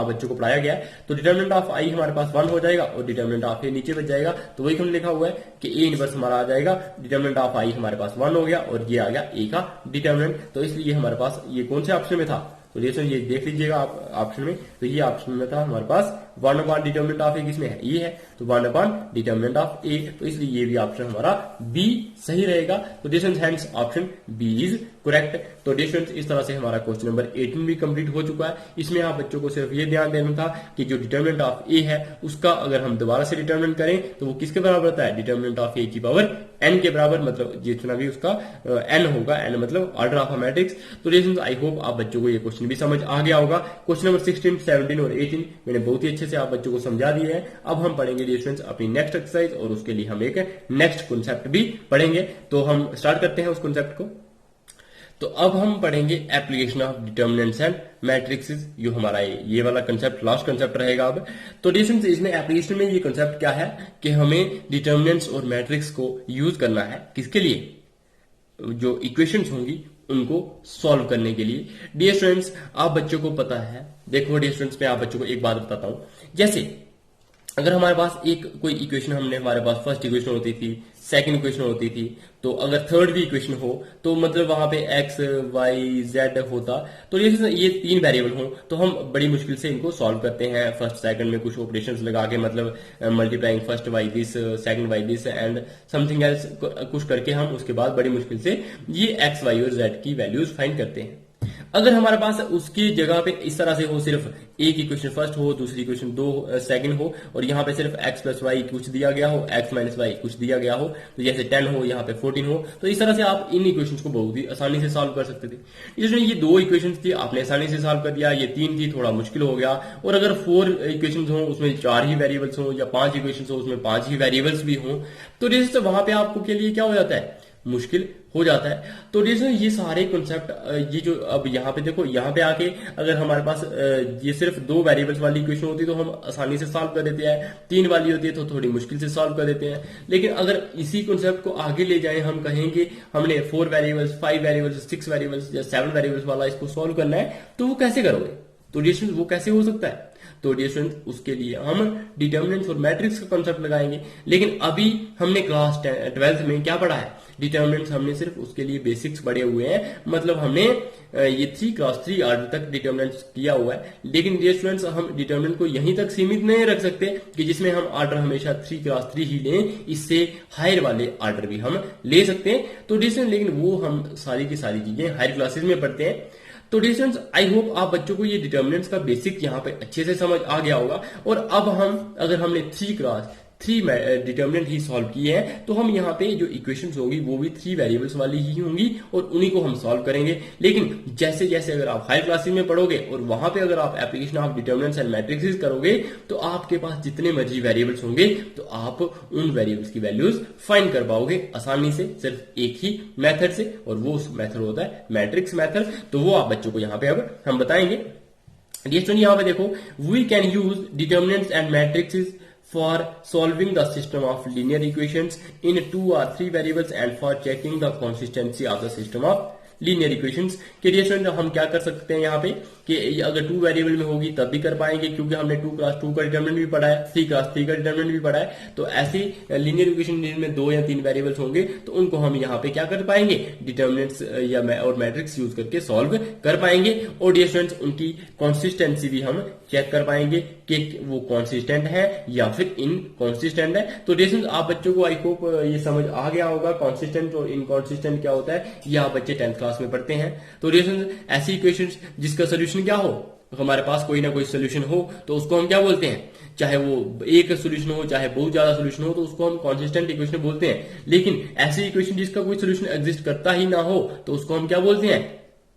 बच्चों को पढ़ाया गया है। तो डिटर्मिनेंट ऑफ आई हमारे पास 1 हो जाएगा और डिटर्मिनेंट ऑफ ए नीचे बच जाएगा, तो वही हमने लिखा हुआ है कि ए इनवर्स हमारा आ जाएगा, डिटर्मिनेंट ऑफ आई हमारे पास 1 हो गया और ये आ गया ए का डिटर्मिनेंट। तो इसलिए हमारे पास ये कौन से ऑप्शन में था, तो ये देख लीजिएगा आप ऑप्शन में, तो ये ऑप्शन में था हमारे पास 1 अपॉन डिटर्मिनेंट ऑफ ए किसमें है, ये है, तो 1 अपॉन डिटर्मिनेंट ऑफ ए, तो इसलिए ये भी ऑप्शन हमारा बी सही रहेगा। तो hence option B is correct. तो डिस्टेंस इस तरह से हमारा क्वेश्चन नंबर 18 भी कंप्लीट हो चुका है। इसमें आप बच्चों को सिर्फ ये ध्यान देना था कि जो डिटर्मिनेंट ऑफ ए है उसका अगर हम दोबारा से डिटर्मिनेंट करें तो वो किसके बराबर होता है, डिटर्मिनेंट ऑफ ए की पावर n के बराबर, मतलब जितना भी उसका n होगा, n मतलब ऑर्डर ऑफ अ मैट्रिक्स। तो डिस्टेंस आई होप आप बच्चों को ये क्वेश्चन भी समझ आ गया होगा। क्वेश्चन नंबर 16, 17 और 18 मैंने बहुत ही अच्छे से आप बच्चों को समझा दिए हैं। अब हम पढ़ेंगे डिस्टेंस अपनी नेक्स्ट एक्सरसाइज और उसके लिए हम एक नेक्स्ट कॉन्सेप्ट भी पढ़ेंगे। तो हम स्टार्ट करते हैं उस कॉन्सेप्ट को। तो अब हम पढ़ेंगे application of determinants and matrixes, जो हमारा ये वाला कंसेप्ट लास्ट कंसेप्ट रहेगा अब। तो डिस्टेंस इसमें एप्लीकेशन में ये कंसेप्ट क्या है कि हमें डिटर्मिनेंट्स और मैट्रिक्स को यूज करना है किसके लिए, जो इक्वेशंस होंगी उनको सॉल्व करने के लिए। डियर स्टूडेंट्स आप बच्चों को पता है, देखो डियर स्टूडेंट्स मैं आप बच्चों को एक बात बताता हूं, जैसे अगर हमारे पास एक कोई इक्वेशन हमने हमारे पास फर्स्ट इक्वेशन होती थी, सेकंड इक्वेशन होती थी, तो अगर थर्ड भी इक्वेशन हो तो मतलब वहां पे x, y, z होता, तो ये 3 वेरिएबल हो तो हम बड़ी मुश्किल से इनको सॉल्व करते हैं फर्स्ट सेकंड में कुछ ऑपरेशंस लगा के, मतलब multiplying first y this, second y this and something else कुछ करके हम उसके बाद बड़ी मुश्किल से ये x, y और z की वैल्यूज फाइंड करते हैं। अगर हमारे पास उसकी जगह पे इस तरह से हो, सिर्फ एक इक्वेशन फर्स्ट हो, दूसरी इक्वेशन सेकंड हो और यहाँ पे सिर्फ x प्लस वाई कुछ दिया गया हो, x माइनस वाई कुछ दिया गया हो, तो जैसे 10 हो यहाँ पे 14 हो, तो इस तरह से आप इन इक्वेशंस को बहुत ही आसानी से सॉल्व कर सकते थे। इसमें ये 2 इक्वेशंस थी आपने आसानी से सॉल्व कर दिया, ये 3 थी थोड़ा मुश्किल हो गया, और अगर 4 इक्वेशंस हो उसमें 4 ही वेरिएबल्स हो या 5 इक्वेशंस हो उसमें 5 ही वेरिएबल्स भी हो, तो जैसे वहां पे आपको के लिए क्या हो जाता है, मुश्किल हो जाता है। तो जैसे ये सारे कॉन्सेप्ट ये जो अब यहाँ पे देखो, यहाँ पे आके अगर हमारे पास ये सिर्फ 2 वेरिएबल्स वाली इक्वेशन होती तो हम आसानी से सॉल्व कर देते हैं, 3 वाली होती है तो थोड़ी मुश्किल से सॉल्व कर देते हैं। लेकिन अगर इसी कॉन्सेप्ट को आगे ले जाए, हम कहेंगे हमने 4 वेरिएबल्स, 5 वेरिएबल्स, 6 वेरिएबल्स या 7 वेरिएबल्स वाला इसको सॉल्व करना है, तो वो कैसे करोगे, तो डिस्टेंस वो कैसे हो सकता है, तो डिस्टेंस उसके लिए हम डिटर्मिनेंट्स और मैट्रिक्स का कॉन्सेप्ट लगाएंगे। लेकिन अभी हमने क्लास 12th में क्या पढ़ा है, डिटर्मिनेंट्स हमने सिर्फ उसके लिए बेसिक्स पढ़े हुए हैं, मतलब हमने ये क्लास 3 ऑर्डर तक डिटर्मिनेंट्स किया हुआ है। लेकिन डियर स्टूडेंट्स हम डिटर्मिनेंट को यहीं तक सीमित नहीं रख सकते कि जिसमें हम ऑर्डर हमेशा क्लास 3 ही लें, इससे हायर वाले ऑर्डर भी हम ले सकते हैं। तो डिस्टेंस लेकिन वो हम सारी की सारी चीजें हायर क्लासेस में पढ़ते हैं। तो डिस्टेंस आई होप आप बच्चों को ये डिटर्मिनेंट्स का बेसिक यहाँ पे अच्छे से समझ आ गया होगा। और अब हम अगर हमने थ्री डिटर्मिनेंट ही सॉल्व किए हैं, तो हम यहाँ पे जो इक्वेशंस होगी वो भी 3 वेरिएबल्स वाली ही होंगी और उन्हीं को हम सॉल्व करेंगे। लेकिन जैसे जैसे अगर आप हायर क्लासेस में पढ़ोगे और वहां पे अगर आप application of determinants and matrix करोगे तो आपके पास जितने मर्जी वेरिएबल्स होंगे तो आप उन वेरिएबल्स की वैल्यूज फाइंड कर पाओगे आसानी से सिर्फ एक ही मेथड से, और वो मेथड होता है मैट्रिक्स मेथड। तो वो आप बच्चों को यहाँ पे अब हम बताएंगे। यहाँ पे देखो, we can use determinants and matrix for solving the system of linear equations in 2 or 3 variables and for checking the consistency of the system of linear equations के लिए स्टूडेंट हम क्या कर सकते हैं यहाँ पे कि अगर 2 वेरिएबल में होगी तब भी कर पाएंगे, क्योंकि हमने 2 क्रॉस 2 का डिटरमिनेंट भी पढ़ा है, 3 क्रॉस 3 का डिटरमिनेंट भी पढ़ा है। तो ऐसी लीनियर इक्वेशन जिनमें 2 या 3 वेरिएबल्स होंगे तो उनको हम यहाँ पे क्या कर पाएंगे, डिटरमिनेंट्स या और मैट्रिक्स यूज करके सॉल्व कर पाएंगे। और डियर स्टूडेंट्स उनकी कंसिस्टेंसी भी हम चेक कर पाएंगे कि वो कंसिस्टेंट है या फिर इनकंसिस्टेंट है। तो डियर स्टूडेंट्स आप बच्चों को आई होप ये समझ आ गया होगा कंसिस्टेंट और इनकंसिस्टेंट क्या होता है, ये आप बच्चे 10th क्लास में पढ़ते हैं। तो डियर स्टूडेंट्स ऐसी इक्वेशंस जिसका सोल्यूशन क्या हो, हमारे पास कोई ना कोई सोल्यूशन हो, तो उसको हम क्या बोलते हैं, चाहे वो एक सोल्यूशन हो चाहे बहुत ज्यादा सोल्यूशन हो, तो उसको हम कॉन्सिस्टेंट इक्वेशन बोलते हैं। लेकिन ऐसी इक्वेशन जिसका कोई सोल्यूशन एग्जिस्ट करता ही ना हो तो उसको हम क्या बोलते हैं,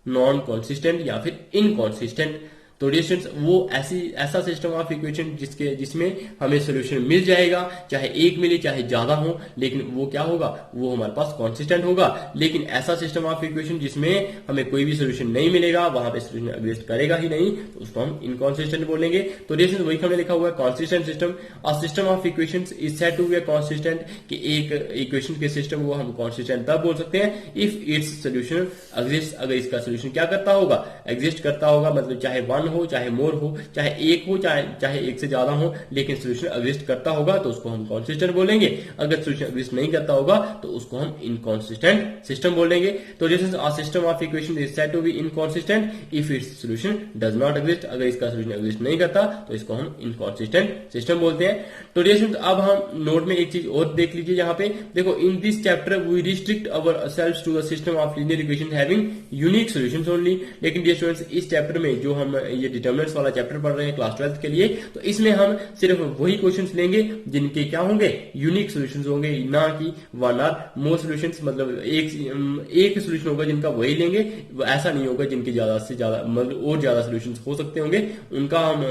नॉन कॉन्सिस्टेंट या फिर इनकॉन्सिस्टेंट। तो डियर स्टूडेंट्स वो ऐसा सिस्टम ऑफ इक्वेशन जिसमें हमें सोल्यूशन मिल जाएगा, चाहे एक मिले चाहे ज्यादा हो, लेकिन वो क्या होगा, वो हमारे पास कॉन्सिस्टेंट होगा। लेकिन ऐसा सिस्टम ऑफ इक्वेशन जिसमें हमें कोई भी सोल्यूशन नहीं मिलेगा, वहां पे सोल्यूशन एग्जिस्ट करेगा ही नहीं, तो उसको हम इनकॉन्सिस्टेंट बोलेंगे। तो डियर स्टूडेंट्स वही हमने लिखा हुआ है consistent system. A system of equations is said to be consistent, कि एक इक्वेशन के सिस्टम को हम कॉन्सिस्टेंट तब बोल सकते हैं इफ इट्स सोल्यूशन एग्जिस्ट, अगर इसका सोल्यूशन क्या करता होगा, एग्जिस्ट करता होगा, मतलब चाहे 1 हो चाहे मोर हो, चाहे एक हो चाहे एक से ज्यादा हो, लेकिन सोल्यूशन एग्जिस्ट करता होगा तो उसको हम कॉन्सिस्टेंट बोलेंगे। अगर सोल्यूशन एग्जिस्ट नहीं करता होगा तो उसको हम इनकॉन्सिस्टेंट सिस्टम बोलेंगे। तो this is a system of equation is said to be inconsistent if its solution does not exist, अगर इसका सोल्यूशन एग्जिस्ट नहीं करता तो इसको हम इनकॉन्सिस्टेंट सिस्टम बोलते हैं। तो डियर अब हम नोट में एक चीज और देख लीजिए, यहाँ पे देखो, in this chapter we restrict ourselves to the system of linear equation having unique solutions only. लेकिन डियर स्टूडेंट्स इस चैप्टर में जो हम ये डिटरमिनेंट्स वाला चैप्टर पढ़ रहे हैं क्लास 12th के लिए, तो इसमें हम सिर्फ वही क्वेश्चंस लेंगे जिनके क्या होंगे, यूनिक सॉल्यूशंस होंगे, ना कि 1 और मोर सॉल्यूशंस, मतलब एक सॉल्यूशन होगा जिनका वही लेंगे। ऐसा नहीं होगा जिनके ज्यादा से ज्यादा मतलब और ज्यादा सॉल्यूशंस हो सकते होंगे, उनका हम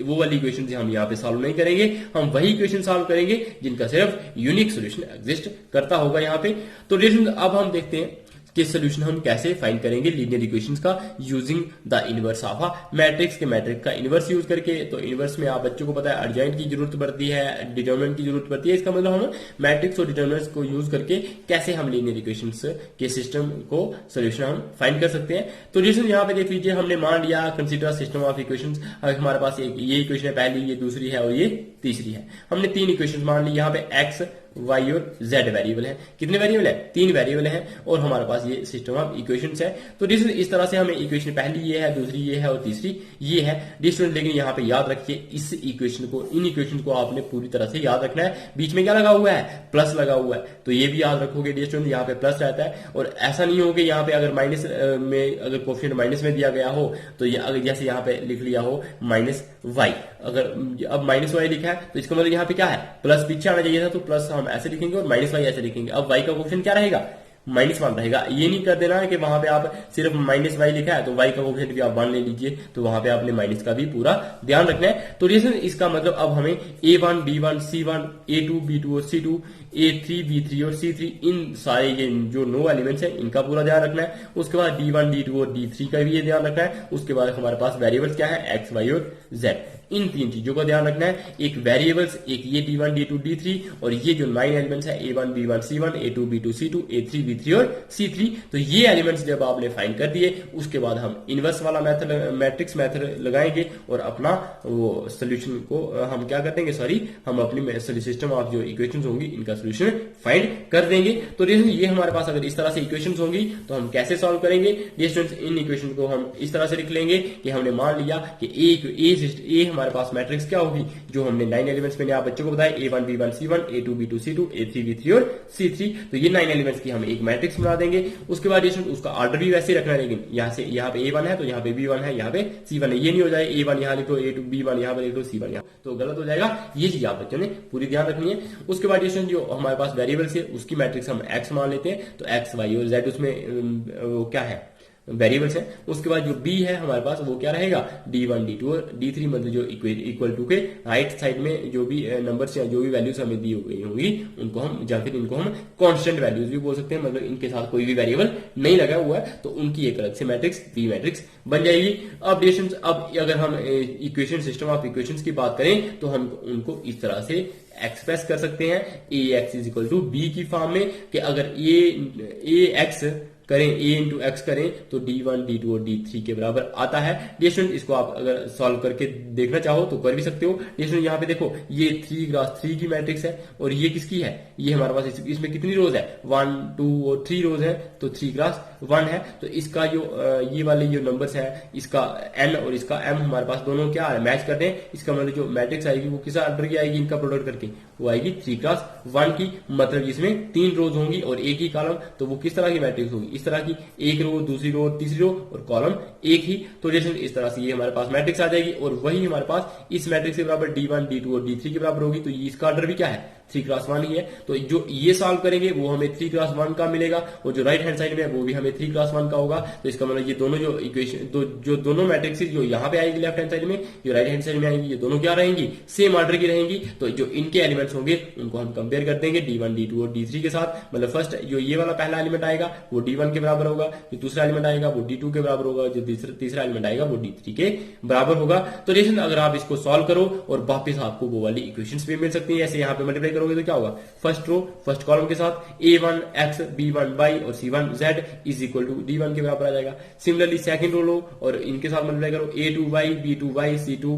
वो वाली इक्वेशंस हम यहाँ पे सॉल्व नहीं करेंगे। हम वही इक्वेशन सॉल्व करेंगे जिनका सिर्फ यूनिक सॉल्यूशन एग्जिस्ट करता होगा यहाँ पे। तो अब हम देखते हैं कि सोल्यूशन हम कैसे फाइंड करेंगे लीनियर इक्वेशंस का using the inverse of a matrix के मैट्रिक्स का इनवर्स यूज करके। तो इनवर्स में आप बच्चों को पता है अर्जेंट की जरूरत पड़ती है, डिटरमिनेंट की जरूरत पड़ती है। इसका मतलब हम मैट्रिक्स और डिटरमिनेंट्स को यूज करके कैसे हम लीनियर इक्वेशंस के सिस्टम को सोल्यूशन हम फाइंड कर सकते हैं। तो जैसे यहाँ पे देख लीजिए, हमने मान लिया कंसीडर सिस्टम ऑफ इक्वेशंस, हमारे पास एक ये इक्वेशन है पहली, ये दूसरी है और ये तीसरी है। हमने 3 इक्वेशन मान ली, यहाँ पे एक्स वाई और जेड वेरिएबल है। कितने वेरिएबल है, 3 वेरिएबल है, और हमारे पास ये सिस्टम ऑफ इक्वेशंस है। तो इस तरह से हमें इक्वेशन पहली ये है, दूसरी ये है और तीसरी ये है। डिस्टेंस लेकिन यहाँ पे याद रखिए इस इक्वेशन को, इन इक्वेशन को आपने पूरी तरह से याद रखना है। बीच में क्या लगा हुआ है, प्लस लगा हुआ है, तो ये भी याद रखोगे डिस्टेंस, यहाँ पे प्लस रहता है। और ऐसा नहीं हो कि यहाँ पे अगर माइनस में, अगर कोफिशिएंट माइनस में दिया गया हो तो ये अगर जैसे यहाँ पे लिख लिया हो माइनस वाई, अगर अब माइनस वाई लिखा है तो इसका मतलब यहाँ पे क्या है, प्लस पीछे आना चाहिए था, तो प्लस हम ऐसे लिखेंगे और माइनस वाई ऐसे लिखेंगे। अब वाई का कोफिशिएंट क्या रहेगा, -1 रहेगा। ये नहीं कर देना है कि वहां पे आप सिर्फ माइनस वाई लिखा है तो वाई का कोफिशिएंट भी आप 1 ले लीजिए, तो वहां पे आपने माइनस का भी पूरा ध्यान रखना है। तो इसका मतलब अब हमें A1 B1 C1 A2 B2 और C2 A3 B3 और C3 इन सारे ये जो 9 एलिमेंट्स हैं इनका पूरा ध्यान रखना है। उसके बाद D1 D2 और D3 का भी ये ध्यान रखना है। उसके बाद हमारे पास वेरिएबल्स क्या है, X Y और Z, इन 3 चीजों का ध्यान रखना है। एक वेरिएबल्स, एक ये D1 D2 D3 और ये जो 9 एलिमेंट्स है A1 B1 C1 A2 B2 C2 A3 B3 और C3। तो ये एलिमेंट्स जब आपने फाइंड कर दिए, उसके बाद हम इनवर्स वाला मेथड, मैट्रिक्स मेथड लगाएंगे और अपना वो सोल्यूशन को हम क्या कर देंगे, हम अपनी सिस्टम ऑफ जो इक्वेशंस होंगी इनका सोल्यूशन फाइंड कर देंगे। तो ये हमारे पास अगर इस तरह से इक्वेशंस होंगी तो हम कैसे सॉल्व करेंगे। इन इक्वेशन को हम इस तरह से लिख लेंगे कि हमने मान लिया कि ए हमारे पास मैट्रिक्स क्या होगी, जो हमने 9 एलिमेंट्स मैंने आप बच्चों को बताया, A1 B1 C1 A2 B2 C2 A3 B3 और C3। तो ये 9 एलिमेंट्स की हम एक मैट्रिक्स बना देंगे। उसके बाद उसका ऑर्डर भी वैसे ही रखना है, लेकिन यहाँ पे A1 है तो यहाँ पे B1 है, यहाँ पे C1 है। ये नहीं हो जाए A1 यहाँ लिखो, B1 यहाँ पे लिख लो, C1 यहाँ, तो गलत हो जाएगा। ये चीज आप बच्चों ने पूरी ध्यान रखनी है। उसके बाद जो हमारे पास वेरिएबल्स है उसकी मैट्रिक्स हम x मान लेते हैं, तो x, y और z उसमें वो क्या है, वेरिएबल्स है। उसके बाद जो b है हमारे पास वो क्या रहेगा, d1 d2 और d3, मतलब जो इक्वल टू के राइट साइड में जो भी नंबर्स या जो भी वैल्यूज हमें दी गई होंगी उनको हम, या फिर इनको हम कांस्टेंट वैल्यूज भी बोल सकते हैं, मतलब इनके साथ कोई भी वेरिएबल नहीं लगा हुआ है, तो उनकी एक अलग से मैट्रिक्स बी मैट्रिक्स बन जाएगी। अब अब अगर हम इक्वेशन, सिस्टम ऑफ इक्वेशंस की बात करें तो हम उनको इस तरह से एक्सप्रेस कर सकते हैं A X is equal to B की फॉर्म में, कि अगर ए एक्स करें, a इंटू एक्स करें तो d1 d2 और d3 के बराबर आता है। डियर स्टूडेंट, इसको आप अगर सॉल्व करके देखना चाहो तो कर भी सकते हो। डियर स्टूडेंट, यहाँ पे देखो ये 3x3 की मैट्रिक्स है और ये किसकी है, ये हमारे पास इसमें कितनी रोज है, 1 2 और 3 रोज है, तो 3x1 है। तो इसका जो ये वाले जो नंबर्स है, इसका n और इसका m हमारे पास दोनों क्या है, मैच करते हैं। इसका मतलब जो मैट्रिक्स आएगी वो किस ऑर्डर की आएगी, इनका प्रोडक्ट करके वो आएगी 3x1 की, मतलब इसमें 3 रोज होंगी और एक ही कॉलम, तो वो किस तरह की मैट्रिक्स होगी, इस तरह की, एक रो, दूसरी रो, तीसरी रो और कॉलम एक ही। तो जैसे इस तरह से ये हमारे पास मैट्रिक्स आ जाएगी और वही हमारे पास इस मैट्रिक्स के बराबर d1 d2 और d3 के बराबर होगी। तो ये इसका ऑर्डर भी क्या है, 3x1 ही है। तो जो ये सॉल्व करेंगे वो हमें 3x1 का मिलेगा और जो राइट हैंड साइड में है वो भी हमें 3x1 का होगा। तो इसका मतलब ये दोनों जो इक्वेशन, जो दोनों मैट्रिक्स जो यहाँ पे आएगी लेफ्ट हैंड साइड में, जो राइट हैंड साइड में आएंगी, ये दोनों क्या रहेंगी, सेम ऑर्डर की रहेंगी। तो जो इनके एलिमेंट्स होंगे उनको हम कंपेयर कर देंगे d1 d2 और d3 के साथ। मतलब फर्स्ट जो ये वाला पहला एलिमेंट आएगा वो d1 के बराबर होगा, जो दूसरा एलिमेंट आएगा वो d2 के बराबर होगा, जो तीसरा एलिमेंट आएगा वो d3 के बराबर होगा। तो जैसे अगर आप इसको सॉल्व करो और वापस आपको वो वाली इक्वेशंस भी मिल सकती है। ऐसे यहाँ पे मल्टीप्लाई करोगे तो क्या होगा, फर्स्ट रो फर्स्ट कॉलम के साथ a1 x b1 y और c1 z is equal to d1 के बराबर आ जाएगा। सिमिलरली सेकंड रो लो और इनके साथ मल्टीप्लाई करो, a2 y b2 y c2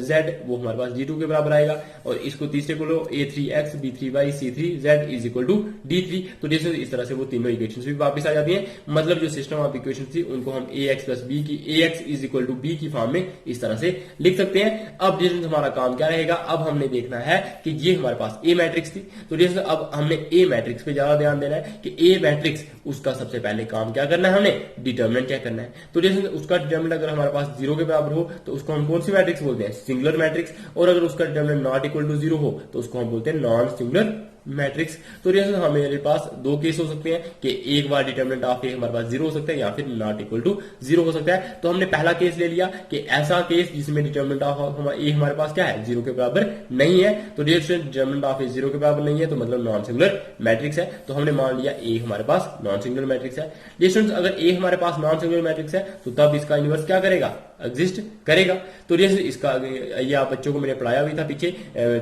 z, वो हमारे पास d2 के बराबर आएगा। और इसको तीसरे को लो, a3 x b3 y c3 z is equal to d3। तो जैसे इस तरह से वो तीनों इक्वेशंस भी वापस आ जाती हैं। मतलब जो सिस्टम ऑफ इक्वेशंस थी उनको हम ax प्लस b की ax is equal to b की फॉर्म में इस तरह से लिख सकते हैं। अब जैसे हमारा काम क्या रहेगा, अब हमने देखना है कि ये हमारे पास a मैट्रिक्स थी, तो जैसे अब हमने ए मैट्रिक्स पे ज्यादा ध्यान देना है कि ए मैट्रिक्स, उसका सबसे पहले काम क्या करना है, हमें डिटर्मिनेंट चेक करना है। तो जैसे उसका डिटर्मिनेंट अगर हमारे पास 0 के बराबर हो तो उसको हम कौन सी मैट्रिक्स बोलते हैं, सिंगुलर मैट्रिक्स। और अगर उसका डिटर्मिनेंट नॉट इक्वल टू 0 हो तो उसको हम बोलते हैं नॉन सिंगुलर मैट्रिक्स। तो जैसे हमारे पास दो केस हो सकते हैं कि एक बार डिटर्मिनेंट ऑफ ए हमारे पास 0 हो सकता है या फिर नॉट इक्वल टू 0 हो सकता है। तो हमने पहला केस ले लिया कि ऐसा केस जिसमें डिटर्मिनेंट ऑफ ए हमारे पास क्या है, 0 के बराबर नहीं है। तो डिटर्मिनेंट ऑफ ए 0 के बराबर नहीं है तो मतलब नॉन सिंगुलर मैट्रिक्स है। तो हमने मान लिया ए हमारे पास नॉन सिंगुलर मैट्रिक्स है। डिस्टेंस अगर ए हमारे पास नॉन सिंगुलर मैट्रिक्स है तो तब इसका इनवर्स क्या करेगा, एग्जिस्ट करेगा। तो जैसे इसका ये आप बच्चों को मैंने पढ़ाया भी था पीछे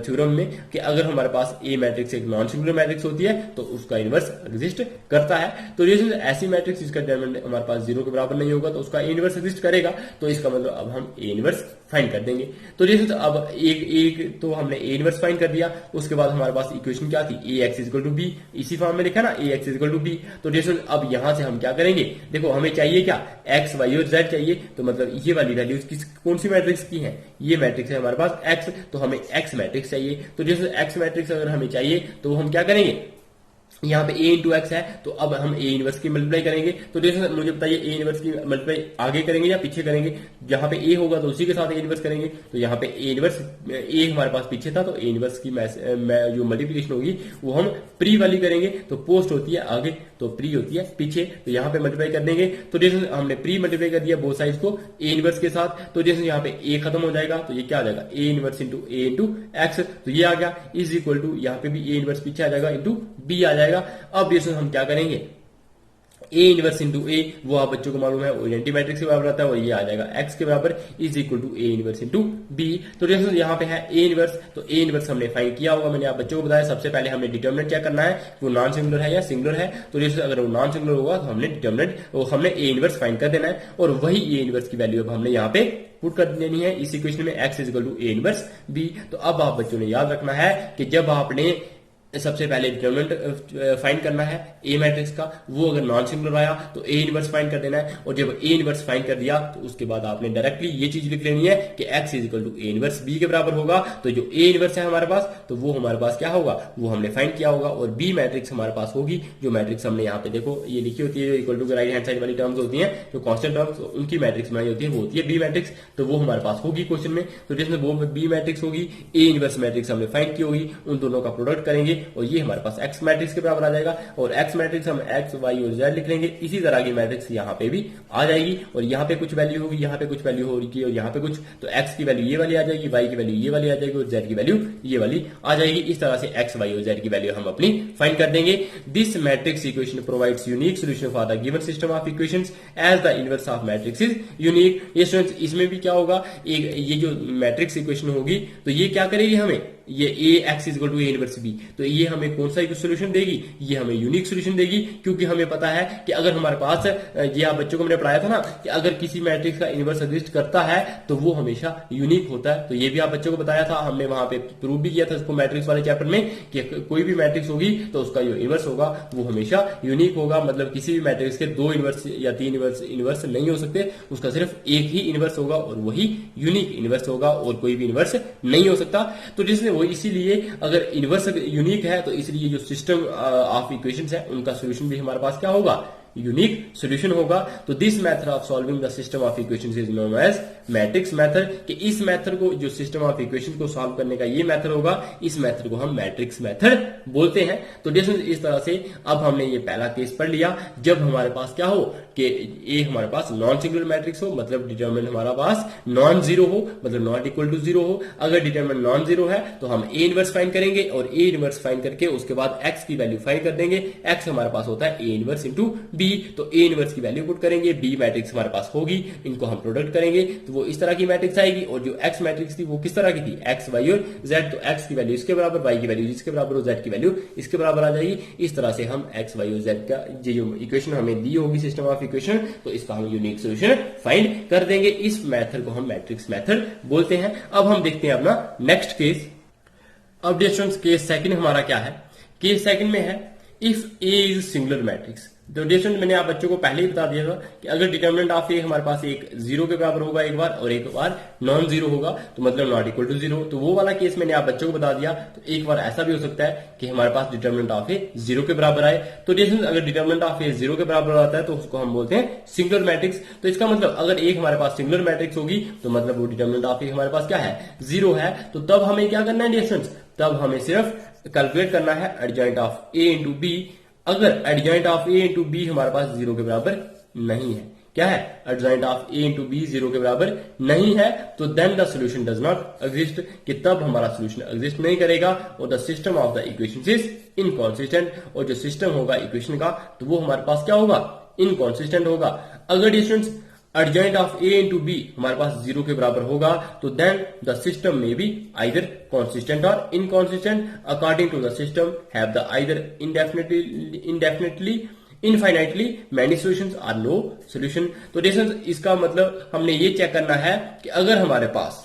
थ्योरम में कि अगर हमारे पास ए मैट्रिक्स एक नॉन सिंगुलर मैट्रिक्स होती है तो उसका इनवर्स एग्जिस्ट करता है। तो जैसे ऐसी मैट्रिक्स जिसका डिटरमिनेंट हमारे पास 0 के बराबर नहीं होगा तो उसका ए इनवर्स एग्जिस्ट करेगा। तो इसका मतलब अब हम ए इनवर्स फाइंड कर देंगे। तो जैसे तो अब एक तो हमने ए इनवर्स फाइंड कर दिया। उसके बाद हमारे पास इक्वेशन क्या थी, ए एक्स इक्वल टू बी, इसी फॉर्म में लिखा ना, ए एक्स इक्वल टू बी। तो जैसे अब यहां से हम क्या करेंगे, देखो हमें चाहिए क्या, एक्स वाई और जेड चाहिए। तो मतलब ये वाली वैल्यूज कौन सी मैट्रिक्स की है, ये मैट्रिक्स है हमारे पास एक्स, तो हमें एक्स मैट्रिक्स चाहिए। तो जैसे एक्स मैट्रिक्स अगर हमें चाहिए तो हम क्या करेंगे, यहाँ पे a इंटू एक्स है तो अब हम a इनवर्स की मल्टीप्लाई करेंगे। तो जैसे मुझे बताइए a इनवर्स की मल्टीप्लाई आगे करेंगे या पीछे करेंगे, जहां पे a होगा तो उसी के साथ a इनवर्स करेंगे। तो यहाँ पे a इनवर्स, a हमारे पास पीछे था तो a इनवर्स की जो मल्टीप्लिकेशन होगी वो हम प्री वाली करेंगे। तो पोस्ट होती है आगे तो प्री होती है पीछे, तो यहाँ पे मल्टीप्लाई कर देंगे। तो जैसे हमने प्री मल्टीप्लाई कर दिया बोथ साइड को a इनवर्स के साथ, तो जैसे यहाँ पे a खत्म हो जाएगा तो ये क्या आ जाएगा, a inverse into a into x, तो ये आ गया इज इक्वल टू, यहाँ पे भी a इनवर्स पीछे आ जाएगा इंटू b आ जाएगा। अब जैसे हम क्या करेंगे, ए इनवर्स इंटू ए, वो आप बच्चों को मालूम है आइडेंटिटी मैट्रिक्स के बराबर आता है और ये आ जाएगा एक्स के बराबर is equal to A inverse into B. तो जैसे यहाँ पे है ए इनवर्स, तो ए इनवर्स हमने फाइंड किया होगा, मैंने आप बच्चों को बताया सबसे पहले हमने डिटर्मिनेंट चेक करना है वो नॉन सिंगुलर है या सिंगुलर है। तो जैसे अगर वो नॉन सिंगुलर होगा तो हमने डिटर्मिनेंट हमने ए इनवर्स फाइंड कर देना है और वही ए इनवर्स की वैल्यू अब हमने यहाँ पे पुट कर देनी है इस इक्वेशन में, x is equal to A inverse B. तो अब आप बच्चों ने याद रखना है कि जब आपने सबसे पहले डिटरमिनेंट फाइंड करना है ए मैट्रिक्स का, वो अगर नॉन सिंगुलर आया तो ए इनवर्स फाइंड कर देना है, और जब ए इनवर्स फाइंड कर दिया तो उसके बाद आपने डायरेक्टली ये चीज लिख लेनी है कि x is equal to A inverse B के बराबर होगा। तो जो ए इनवर्स है हमारे पास, तो वो हमारे पास क्या होगा, वो हमने फाइंड किया होगा, और बी मैट्रिक्स हमारे पास होगी, जो मैट्रिक्स हमने यहाँ पे देखो ये लिखी होती है, जो equal to right hand side वाली टर्म्स होती है, जो कॉन्स्टेंट टर्म्स उनकी मैट्रिक्स बनाई होती है, वो होती है बी मैट्रिक्स। तो वो हमारे पास होगी क्वेश्चन में, तो जिसमें वो बी मैट्रिक्स होगी, ए इनवर्स मैट्रिक्स हमने फाइंड की होगी, उन दोनों का प्रोडक्ट करेंगे और ये हमारे पास एक्स मैट्रिक्स के बराबर आ जाएगा, और एक्स मैट्रिक्स हम एक्स वाई और जेड लिख लेंगे। इसी तरह की मैट्रिक्स यहाँ पे भी आ जाएगी, और यहाँ पे कुछ वैल्यू होगी, यहाँ पे कुछ वैल्यू होगी, और यहाँ पे कुछ, तो एक्स की वैल्यू ये वाली आ जाएगी, वाई की वैल्यू ये वाली आ जाएगी, और जेड की वैल्यू ये वाली आ जाएगी। इस तरह से एक्स वाई और जेड की वैल्यू हम अपनी फाइंड कर देंगे। This matrix equation provides unique solution for the given system of equations as the inverse of matrix is unique. ये स्टूडेंट्स इसमें भी क्या होगा, एक ये जो मैट्रिक्स इक्वेशन होगी तो ये क्या करेगी हमें, ये A X is equal to A inverse B, तो ये हमें कौन सा सोल्यूशन देगी, ये हमें यूनिक सोल्यूशन देगी, क्योंकि हमें पता है कि अगर हमारे पास, ये आप बच्चों को मैंने पढ़ाया था ना, कि अगर किसी मैट्रिक्स का इनवर्स एग्जिस्ट करता है तो वो हमेशा यूनिक होता है। तो ये भी आप बच्चों को बताया था, हमने वहां पे प्रूव भी किया था इसको मैट्रिक्स वाले चैप्टर में, कि कोई भी मैट्रिक्स होगी तो उसका जो इनवर्स होगा वो हमेशा यूनिक होगा, मतलब किसी भी मैट्रिक्स के दो इनवर्स या तीन इनवर्स नहीं हो सकते, उसका सिर्फ एक ही इनवर्स होगा और वही यूनिक इनवर्स होगा, और कोई भी इनवर्स नहीं हो सकता। तो जिसमें वो इसीलिए अगर इनवर्स यूनिक है तो इसलिए जो सिस्टम ऑफ इक्वेशंस है उनका सॉल्यूशन भी हमारे पास क्या होगा, यूनिक सॉल्यूशन होगा। तो this method of solving the system of equations is known as matrix method, कि इस मेथड को, जो सिस्टम ऑफ इक्वेशन को सॉल्व करने का ये मेथड होगा, इस मेथड को हम मैट्रिक्स मेथड बोलते हैं। तो जैसे इस तरह से अब हमने ये पहला केस पढ़ लिया, जब हमारे पास क्या हो कि ए हमारे पास नॉन सिंगुलर मैट्रिक्स हो, मतलब डिटरमिनेंट हमारा पास नॉन जीरो हो, मतलब नॉट इक्वल टू जीरो हो। अगर डिटरमिनेंट नॉन जीरो है तो हम ए इनवर्स फाइंड करेंगे, और ए इनवर्स फाइंड करके उसके बाद एक्स की वैल्यू फाइंड कर देंगे। एक्स हमारे पास होता है ए इनवर्स इंटू बी, तो ए इनवर्स की वैल्यू पुट करेंगे, बी मैट्रिक्स हमारे पास होगी, इनको हम प्रोडक्ट करेंगे तो वो इस तरह की मैट्रिक्स आएगी। और जो एक्स मैट्रिक्स थी वो किस तरह की थी, एक्स वाई और जेड, तो एक्स की वैल्यू इसके बराबर, वाई की वैल्यू इसके बराबर और जेड की वैल्यू इसके बराबर आ जाएगी। इस तरह से हम एक्स वाई और जेड का जो इक्वेशन हमें दी होगी सिस्टम ऑफ इक्वेशन, तो इसका हम यूनिक सोल्यूशन फाइंड कर देंगे। इस मेथड को हम मैट्रिक्स मेथड बोलते हैं। अब हम देखते हैं अपना नेक्स्ट केस। अब डियर स्टूडेंट्स केस सेकंड हमारा क्या है, केस सेकंड में है if A is singular matrix. तो डियर स्टूडेंट मैंने आप बच्चों को पहले ही बता दिया था कि अगर डिटरमिनेंट ऑफ ए हमारे पास एक जीरो के बराबर होगा एक बार, और एक बार नॉन जीरो होगा, तो मतलब नॉट इक्वल टू जीरो, तो वो वाला केस मैंने आप बच्चों को बता दिया। तो एक बार ऐसा भी हो सकता है कि हमारे पास डिटरमिनेंट ऑफ ए जीरो के बराबर आए। तो डियर स्टूडेंट अगर डिटरमिनेंट ऑफ ए जीरो के बराबर आता है तो उसको हम बोलते हैं सिंगुलर मैट्रिक्स। तो इसका मतलब अगर एक हमारे पास सिंगुलर मैट्रिक्स होगी तो मतलब वो डिटरमिनेंट ऑफ ए हमारे पास क्या है, जीरो है। तो तब हमें क्या करना है डियर स्टूडेंट्स, तब हमें सिर्फ कैलकुलेट करना है adjoint of A into B. अगर adjoint of A into B हमारे पास जीरो के बराबर नहीं है, क्या है, adjoint of A into B zero के बराबर नहीं है, तो then the solution does not exist, कि तब हमारा सोल्यूशन एग्जिस्ट नहीं करेगा, और the system of the equation is inconsistent, और जो सिस्टम होगा इक्वेशन का तो वो हमारे पास क्या होगा, इनकॉन्सिस्टेंट होगा। अगर distance adjoint of A into B हमारे पास जीरो के बराबर होगा, तो देन द सिस्टम में be either consistent or inconsistent according to the system have the either infinitely many solutions or no solution। तो डिस्टेंस इसका मतलब हमने ये चेक करना है कि अगर हमारे पास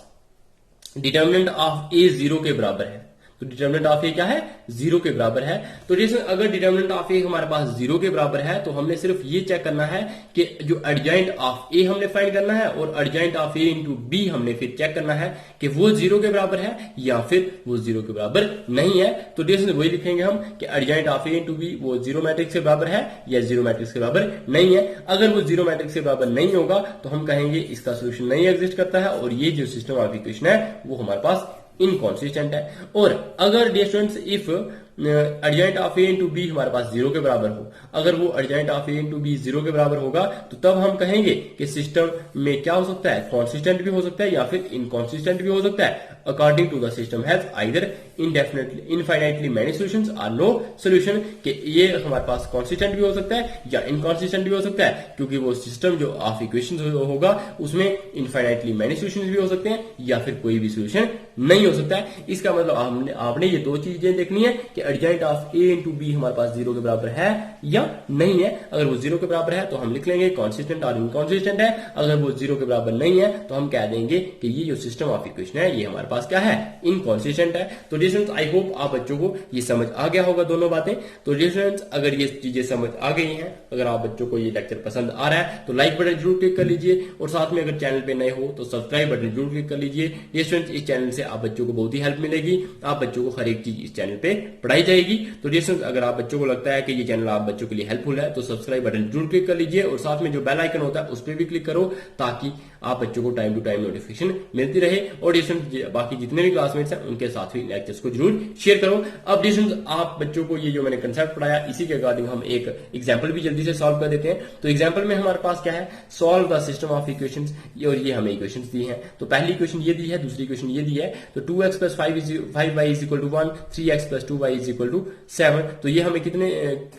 डिटर्मिनेंट ऑफ ए जीरो के बराबर है, तो डिटर्मिनेंट ऑफ ए क्या है, जीरो के बराबर है। तो जैसे अगर डिटर्मिनेंट ऑफ ए हमारे पास जीरो के बराबर है तो हमने सिर्फ ये चेक करना है कि जो एडजॉइंट ऑफ ए हमने फाइंड करना है, और adjoint of A into B हमने फिर चेक करना है कि वो जीरो के बराबर है या फिर वो जीरो के बराबर नहीं है। तो जैसे वही लिखेंगे हम कि adjoint of A into B वो जीरो मैट्रिक्स के बराबर है या जीरो मैट्रिक्स के बराबर नहीं है। अगर वो जीरो मैट्रिक्स के बराबर नहीं होगा तो हम कहेंगे इसका सोल्यूशन नहीं एग्जिस्ट करता है, और ये जो सिस्टम ऑफ इक्वेशन है वो हमारे पास इनकॉन्सिस्टेंट है। और अगर dear students if adjoint of A into B हमारे पास जीरो के बराबर हो, अगर वो adjoint of A into B zero के बराबर होगा तो तब हम कहेंगे कि सिस्टम में क्या हो सकता है, कॉन्सिस्टेंट भी हो सकता है या फिर इनकॉन्सिस्टेंट भी हो सकता है। According to the system has either infinitely many solutions और नो सॉल्यूशन, कि ये हमारे पास कॉन्सिस्टेंट भी हो सकता है या इनकॉन्सिस्टेंट भी हो सकता है, क्योंकि वो सिस्टम जो ऑफ इक्वेशन होगा उसमें इनफाइनाइटली मैनी सॉल्यूशंस भी हो सकते हैं या फिर कोई भी सॉल्यूशन नहीं हो सकता है। इसका मतलब आपने ये दो चीजें देखनी है कि adjoint of A into B हमारे पास 0 के बराबर है या नहीं है। अगर वो 0 के बराबर है तो हम लिख लेंगे कॉन्सिस्टेंट और इनकॉन्सिस्टेंट है। अगर वो 0 के बराबर नहीं है तो हम कह देंगे कि ये जो सिस्टम ऑफ इक्वेशन है ये हमारे पास क्या है, इनकॉन्सिस्टेंट है। तो डियर स्टूडेंट्स, आई होप आप बच्चों को ये समझ आ गया होगा दोनों बातें। तो डियर स्टूडेंट्स, अगर ये चीजें समझ आ गई हैं, अगर आप बच्चों को ये लेक्चर पसंद आ रहा है तो लाइक बटन जरूर क्लिक कर लीजिए और साथ में अगर चैनल पे नए हो तो सब्सक्राइब बटन जरूर क्लिक कर लीजिए। डियर स्टूडेंट्स, इस चैनल से आप बच्चों को बहुत ही हेल्प मिलेगी, आप बच्चों को हर एक चीज इस चैनल पे पढ़ाई जाएगी। तो डियर स्टूडेंट्स, अगर आप बच्चों को लगता है कि ये चैनल आप बच्चों के लिए हेल्पफुल है तो सब्सक्राइब बटन जरूर क्लिक कर लीजिए और साथ में जो बेल आइकन होता है उस पर भी क्लिक करो ताकि आप बच्चों को टाइम टू टाइम नोटिफिकेशन मिलती रहे। और डियर स्टूडेंट्स, बाकी जितने भी क्लासमेट्स हैं उनके साथ भी लेक्चर्स को जरूर शेयर करो। अब डियर स्टूडेंट्स, आप बच्चों को ये जो मैंने कंसेप्ट पढ़ाया इसी के अकॉर्डिंग हम एक एग्जांपल भी जल्दी से सॉल्व कर देते हैं। तो एग्जांपल में हमारे पास क्या है, solve the system of equations, और ये हमें इक्वेशंस दी हैं। तो पहली इक्वेशन ये दी है, दूसरी इक्वेशन ये दी है। तो 2x + 5y = 1, 3x + 2y = 7। तो ये हमें कितने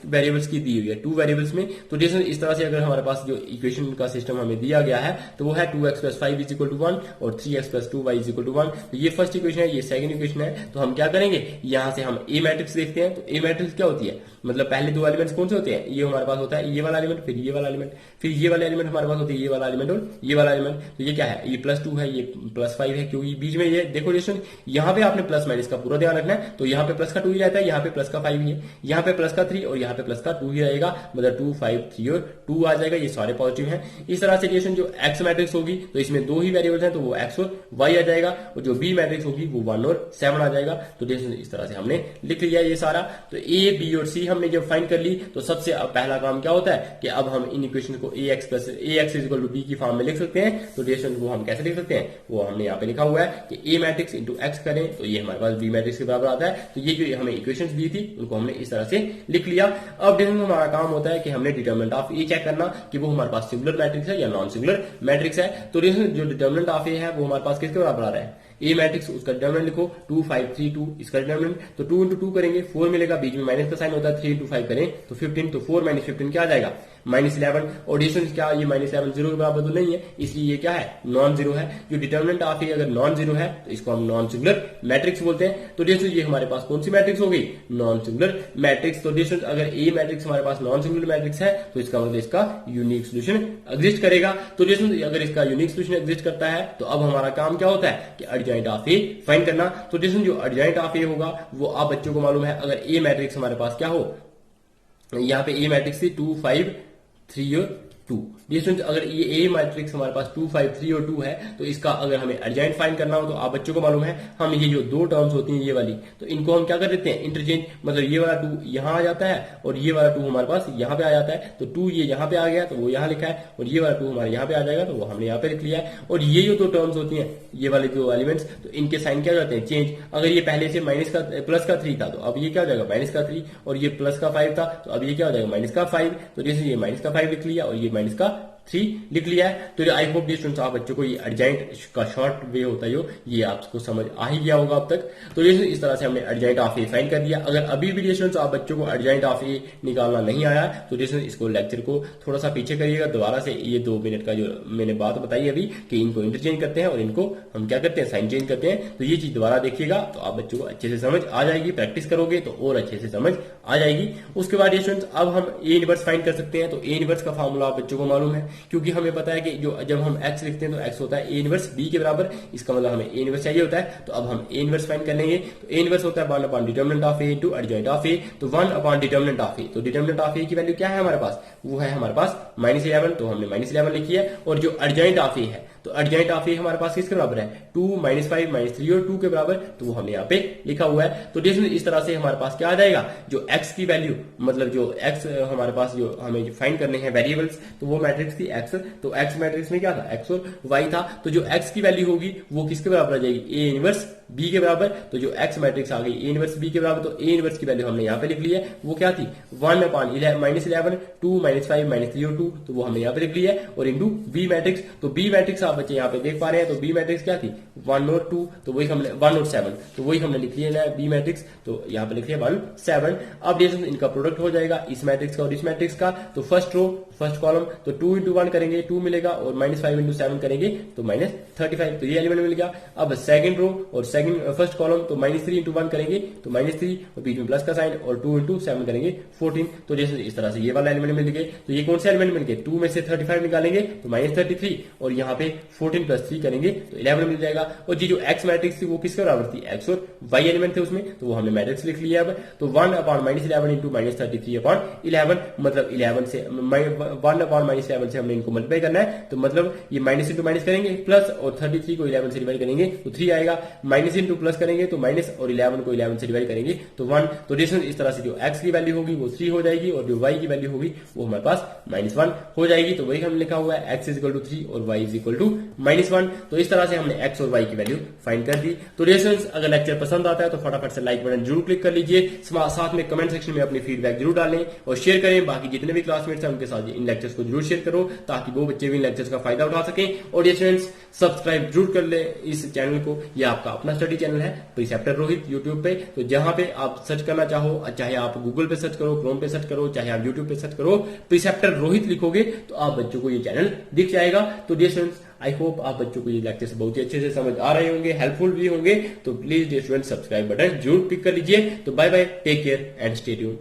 वेरिएबल्स की दी हुई है, 2 वेरिएबल्स में। तो डियर स्टूडेंट्स, इस तरह से अगर हमारे पास जो इक्वेशन का सिस्टम हमें दिया गया है तो वो है 2x + 5 = 1 और 3x + 2y = 1। तो ये फर्स्ट इक्वेशन है, ये सेकंड इक्वेशन है। तो हम क्या करेंगे, यहां से हम ए मैट्रिक्स देखते हैं। तो ए मैट्रिक्स क्या होती है, मतलब पहले दो एलिमेंट्स कौन से होते हैं, ये हमारे पास होता है ये वाला एलिमेंट, फिर ये वाला एलिमेंट, फिर ये वाला एलिमेंट हमारे पास होते हैं ये वाला एलिमेंट और ये वाला एलिमेंट। तो ये क्या है, ये +2 है, ये +5 है, क्योंकि बीच में ये देखो रिलेशन, यहाँ पे आपने प्लस माइनस का पूरा ध्यान रखना है। तो यहाँ पे प्लस का 2 ही रहता है, यहाँ पे प्लस का 5 ही है, यहाँ पे प्लस का 3 और यहाँ पे प्लस का 2 ही रहेगा, मतलब 2, 5, 3 और 2 आ जाएगा। ये सारे पॉजिटिव हैं। इस तरह से रिलेशन जो एक्स मैट्रिक्स होगी तो इसमें 2 ही वेरिएबल्स हैं, तो वो एक्स और वाई आ जाएगा, और जो बी मैट्रिक्स होगी वो 1 और 7 आ जाएगा। तो इस तरह से हमने लिख लिया ये सारा। तो ए, बी और सी हमने जब फाइंड कर ली तो सबसे पहला काम क्या होता है कि अब हम इन इक्वेशन को ax = b की फॉर्म में लिख सकते हैं। तो रिलेशन वो हम कैसे लिख सकते हैं, वो हमने यहाँ पे लिखा हुआ है कि a मैट्रिक्स इंटू एक्स करें तो ये हमारे पास b मैट्रिक्स के बराबर आता है। तो ये जो हमें इक्वेशंस दी थी उनको हमने इस तरह से लिख लिया। अब डिफरेंस हमारा काम होता है कि हमने डिटरमिनेंट ऑफ ए चेक करना कि वो हमारे पास सिंगुलर मैट्रिक्स है या नॉन सिंगुलर मैट्रिक्स है। तो जो डिटरमिनेंट ऑफ ए है वो हमारे पास किसके बराबर आ रहा है, ए मैट्रिक्स, उसका डिटरमिनेंट लिखो 2, 5, 3, 2, इसका डिटरमिनेंट। तो 2 × 2 करेंगे 4 मिलेगा, बीच में माइनस का साइन होता है। 3 × 5 करें तो 15, तो 4 - 15 क्या आ जाएगा, -11। और डिस्टेंस क्या, ये -11 0 के बराबर तो नहीं है, इसलिए ये क्या है, नॉन जीरो है। जो डिटरमिनेंट ऑफ ए अगर नॉन जीरो है तो इसको हम नॉन सिंगुलर मैट्रिक्स बोलते हैं। तो डिस्टेंस ये हमारे पास कौन सी मैट्रिक्स होगी, नॉन सिंगुलर मैट्रिक्स। तो डिस्टेंस अगर ए मैट्रिक्स हमारे पास नॉन सिंगुलर मैट्रिक्स है तो इसका मतलब इसका यूनिक सोल्यूशन एग्जिस्ट करेगा। तो डिस्टेंस अगर इसका यूनिक सोल्यूशन एग्जिस्ट करता है तो अब हमारा काम क्या होता है कि एडजॉइंट ऑफ ए फाइंड करना। तो डिस्टेंस जो एडजॉइंट ऑफ ए होगा वो आप बच्चों को मालूम है, अगर ए मैट्रिक्स हमारे पास क्या हो, यहाँ पे ए मैट्रिक्स थी 2, 5, 3 और 2। डिस्टेंस अगर ये ए मैट्रिक्स हमारे पास 2, 5, 3 और 2 है तो इसका अगर हमें एडजॉइंट फाइंड करना हो तो आप बच्चों को मालूम है हम ये जो दो टर्म्स होती हैं ये वाली, तो इनको हम क्या कर देते हैं, इंटरचेंज, मतलब ये वाला 2 यहाँ आ जाता है और ये वाला 2 हमारे पास यहाँ पे आ जाता है। तो 2 ये यहाँ पे आ गया तो वो यहाँ लिखा है, और ये वाला 2 हमारे यहाँ पे आ जाएगा तो वो हमने यहाँ पे लिख लिया है। और ये जो दो टर्म्स होती हैं ये वाले दो एलिमेंट्स, तो इनके साइन क्या हो जाते हैं, चेंज। अगर ये पहले से प्लस का 3 था तो अब ये क्या हो जाएगा, -3, और ये प्लस का 5 था तो अब ये क्या हो जाएगा, -5। तो जैसे ये -5 लिख लिया और ये -3 लिख लिया है। तो आई होप डियर स्टूडेंट्स आप बच्चों को ये एडजॉइंट का शॉर्ट वे होता है ये आपको समझ आ ही गया होगा अब तक। तो इस तरह से हमने एडजॉइंट ऑफ ए फाइंड कर दिया। अगर अभी भी डियर स्टूडेंट्स आप बच्चों को एडजॉइंट ऑफ ए निकालना नहीं आया तो डियर स्टूडेंट्स इसको लेक्चर को थोड़ा सा पीछे करिएगा, दोबारा से ये 2 मिनट का जो मैंने बात बताई अभी कि इनको इंटरचेंज करते हैं और इनको हम क्या करते हैं, साइन चेंज करते हैं। तो ये चीज दोबारा देखिएगा तो आप बच्चों को अच्छे से समझ आ जाएगी, प्रैक्टिस करोगे तो और अच्छे से समझ आ जाएगी। उसके बाद डियर स्टूडेंट्स अब हम ए इनवर्स फाइंड कर सकते हैं। तो ए इनवर्स का फार्मूला आप बच्चों को मालूम है, क्योंकि हमें पता है कि जो जब हम x लिखते हैं तो x होता है a इनवर्स b के बराबर, इसका मतलब हमें a इनवर्स चाहिए होता है। तो अब हम a इनवर्स फाइंड कर लेंगे। तो a इनवर्स होता है 1 upon determinant of a into adjoint of a। तो 1 अपॉन डिटरमिनेंट ऑफ a, तो डिटरमिनेंट ऑफ a की वैल्यू क्या है हमारे पास, वो है हमारे पास -11, तो हमने -11 लिखी है। और जो एडजॉइंट ऑफ a है तो एडजॉइंट ऑफ a हमारे पास किसके बराबर है, 2, -5, -3 और 2 के बराबर, तो वो हमने यहाँ पे लिखा हुआ है। तो इस तरह से हमारे पास क्या आ जाएगा, जो x की वैल्यू, मतलब जो x हमारे पास जो हमें फाइंड करने हैं वेरिएबल्स, तो वो मैट्रिक्स थी x। तो x मैट्रिक्स में क्या था, x और y था। तो जो x की वैल्यू होगी वो किसके बराबर आ जाएगी, a इनवर्स b के बराबर। तो जो x मैट्रिक्स आ गई a इनवर्स b के बराबर, तो a इनवर्स की वैल्यू हमने यहाँ पे लिख ली है, वो क्या थी 1 अपॉन -11, 2, -5, -3 और 2, तो वो हमने यहाँ पे लिख लिया है। और इंटू b मैट्रिक्स, तो b मैट्रिक्स आप बच्चे यहाँ पे देख पा रहे हैं। तो b मैट्रिक्स क्या थी 1 और 2, तो वही हमने 1 और 7, तो वही हमने लिख लिया है b मैट्रिक्स, तो यहाँ पे लिख लिया 1, 7। अब देखो इनका प्रोडक्ट हो जाएगा इस मैट्रिक्स का और इस मैट्रिक्स का। तो फर्स्ट रो फर्स्ट कॉलम, तो 2 × 1 करेंगे 2 मिलेगा, और -5 × 7 करेंगे तो -35, तो ये एलिमेंट मिल गया। अब सेकंड रो और सेकंड फर्स्ट कॉलम तो -3 इंटू 1 करेंगे तो -3 और बीच में प्लस का साइन और 2 इंटू 7 करेंगे 14। तो जैसे इस तरह से ये वाला एलिमेंट मिल गए। तो ये कौन से एलिमेंट मिल गए, 2 में से 35 निकालेंगे तो -33 और यहाँ पे 14 प्लस 3 करेंगे तो 11 मिल जाएगा। और ये जो एक्स मैट्रिक्स थी वो किसके बराबर थी, एक्स और वाई एलिमेंट थे उसमें, तो वो हमने मैट्रिक्स लिख लिया। अब तो 1/-11 इंटू -33/11 मतलब 11 से 1/-11 से हमने इनको मल्टीप्लाई करना है। तो मतलब ये माइनस इंटू माइनस करेंगे प्लस और 33 को 11 से डिवाइड करेंगे तो 3 आएगा, माइनस इंटू प्लस करेंगे तो माइनस और 11 को 11 से डिवाइड करेंगे तो 1। तो डिस्टेंस इस तरह से जो x की वैल्यू होगी वो 3 हो जाएगी और जो y की वैल्यू होगी वो हमारे पास -1 हो जाएगी। तो वही हमने लिखा हुआ है x = 3 और y = -1। तो इस तरह से हमने x और y की वैल्यू फाइंड कर दी। तो डिस्टेंस अगर लेक्चर पसंद आता है तो फटाफट से लाइक बटन जरूर क्लिक कर लीजिए, साथ में कमेंट सेक्शन में अपनी फीडबैक जरूर डालें और शेयर करें। बाकी जितने भी क्लासमेट्स हैं उनके साथ इन लेक्चर्स को जरूर शेयर करो ताकि वो बच्चे भी इन लेक्चर्स का फायदा उठा सकें। और ये स्टूडेंट्स सब्सक्राइब जरूर कर ले इस चैनल को, ये आपका अपना स्टडी चैनल है प्रिसेप्टर रोहित यूट्यूब पे। तो जहां पे आप सर्च करना चाहो, चाहे आप गूगल पे सर्च करो, क्रोम पे सर्च करो, चाहे आप यूट्यूब पे सर्च करो, प्रिसेप्टर रोहित लिखोगे तो आप बच्चों को ये चैनल दिख जाएगा। तो डियर स्टूडेंट्स आई होप आप बच्चों को ये लेक्चर्स बहुत ही अच्छे से समझ आ रहे होंगे, हेल्पफुल भी होंगे। तो please dear students subscribe button जरूर क्लिक कर लीजिए। तो bye bye, take care and stay tuned.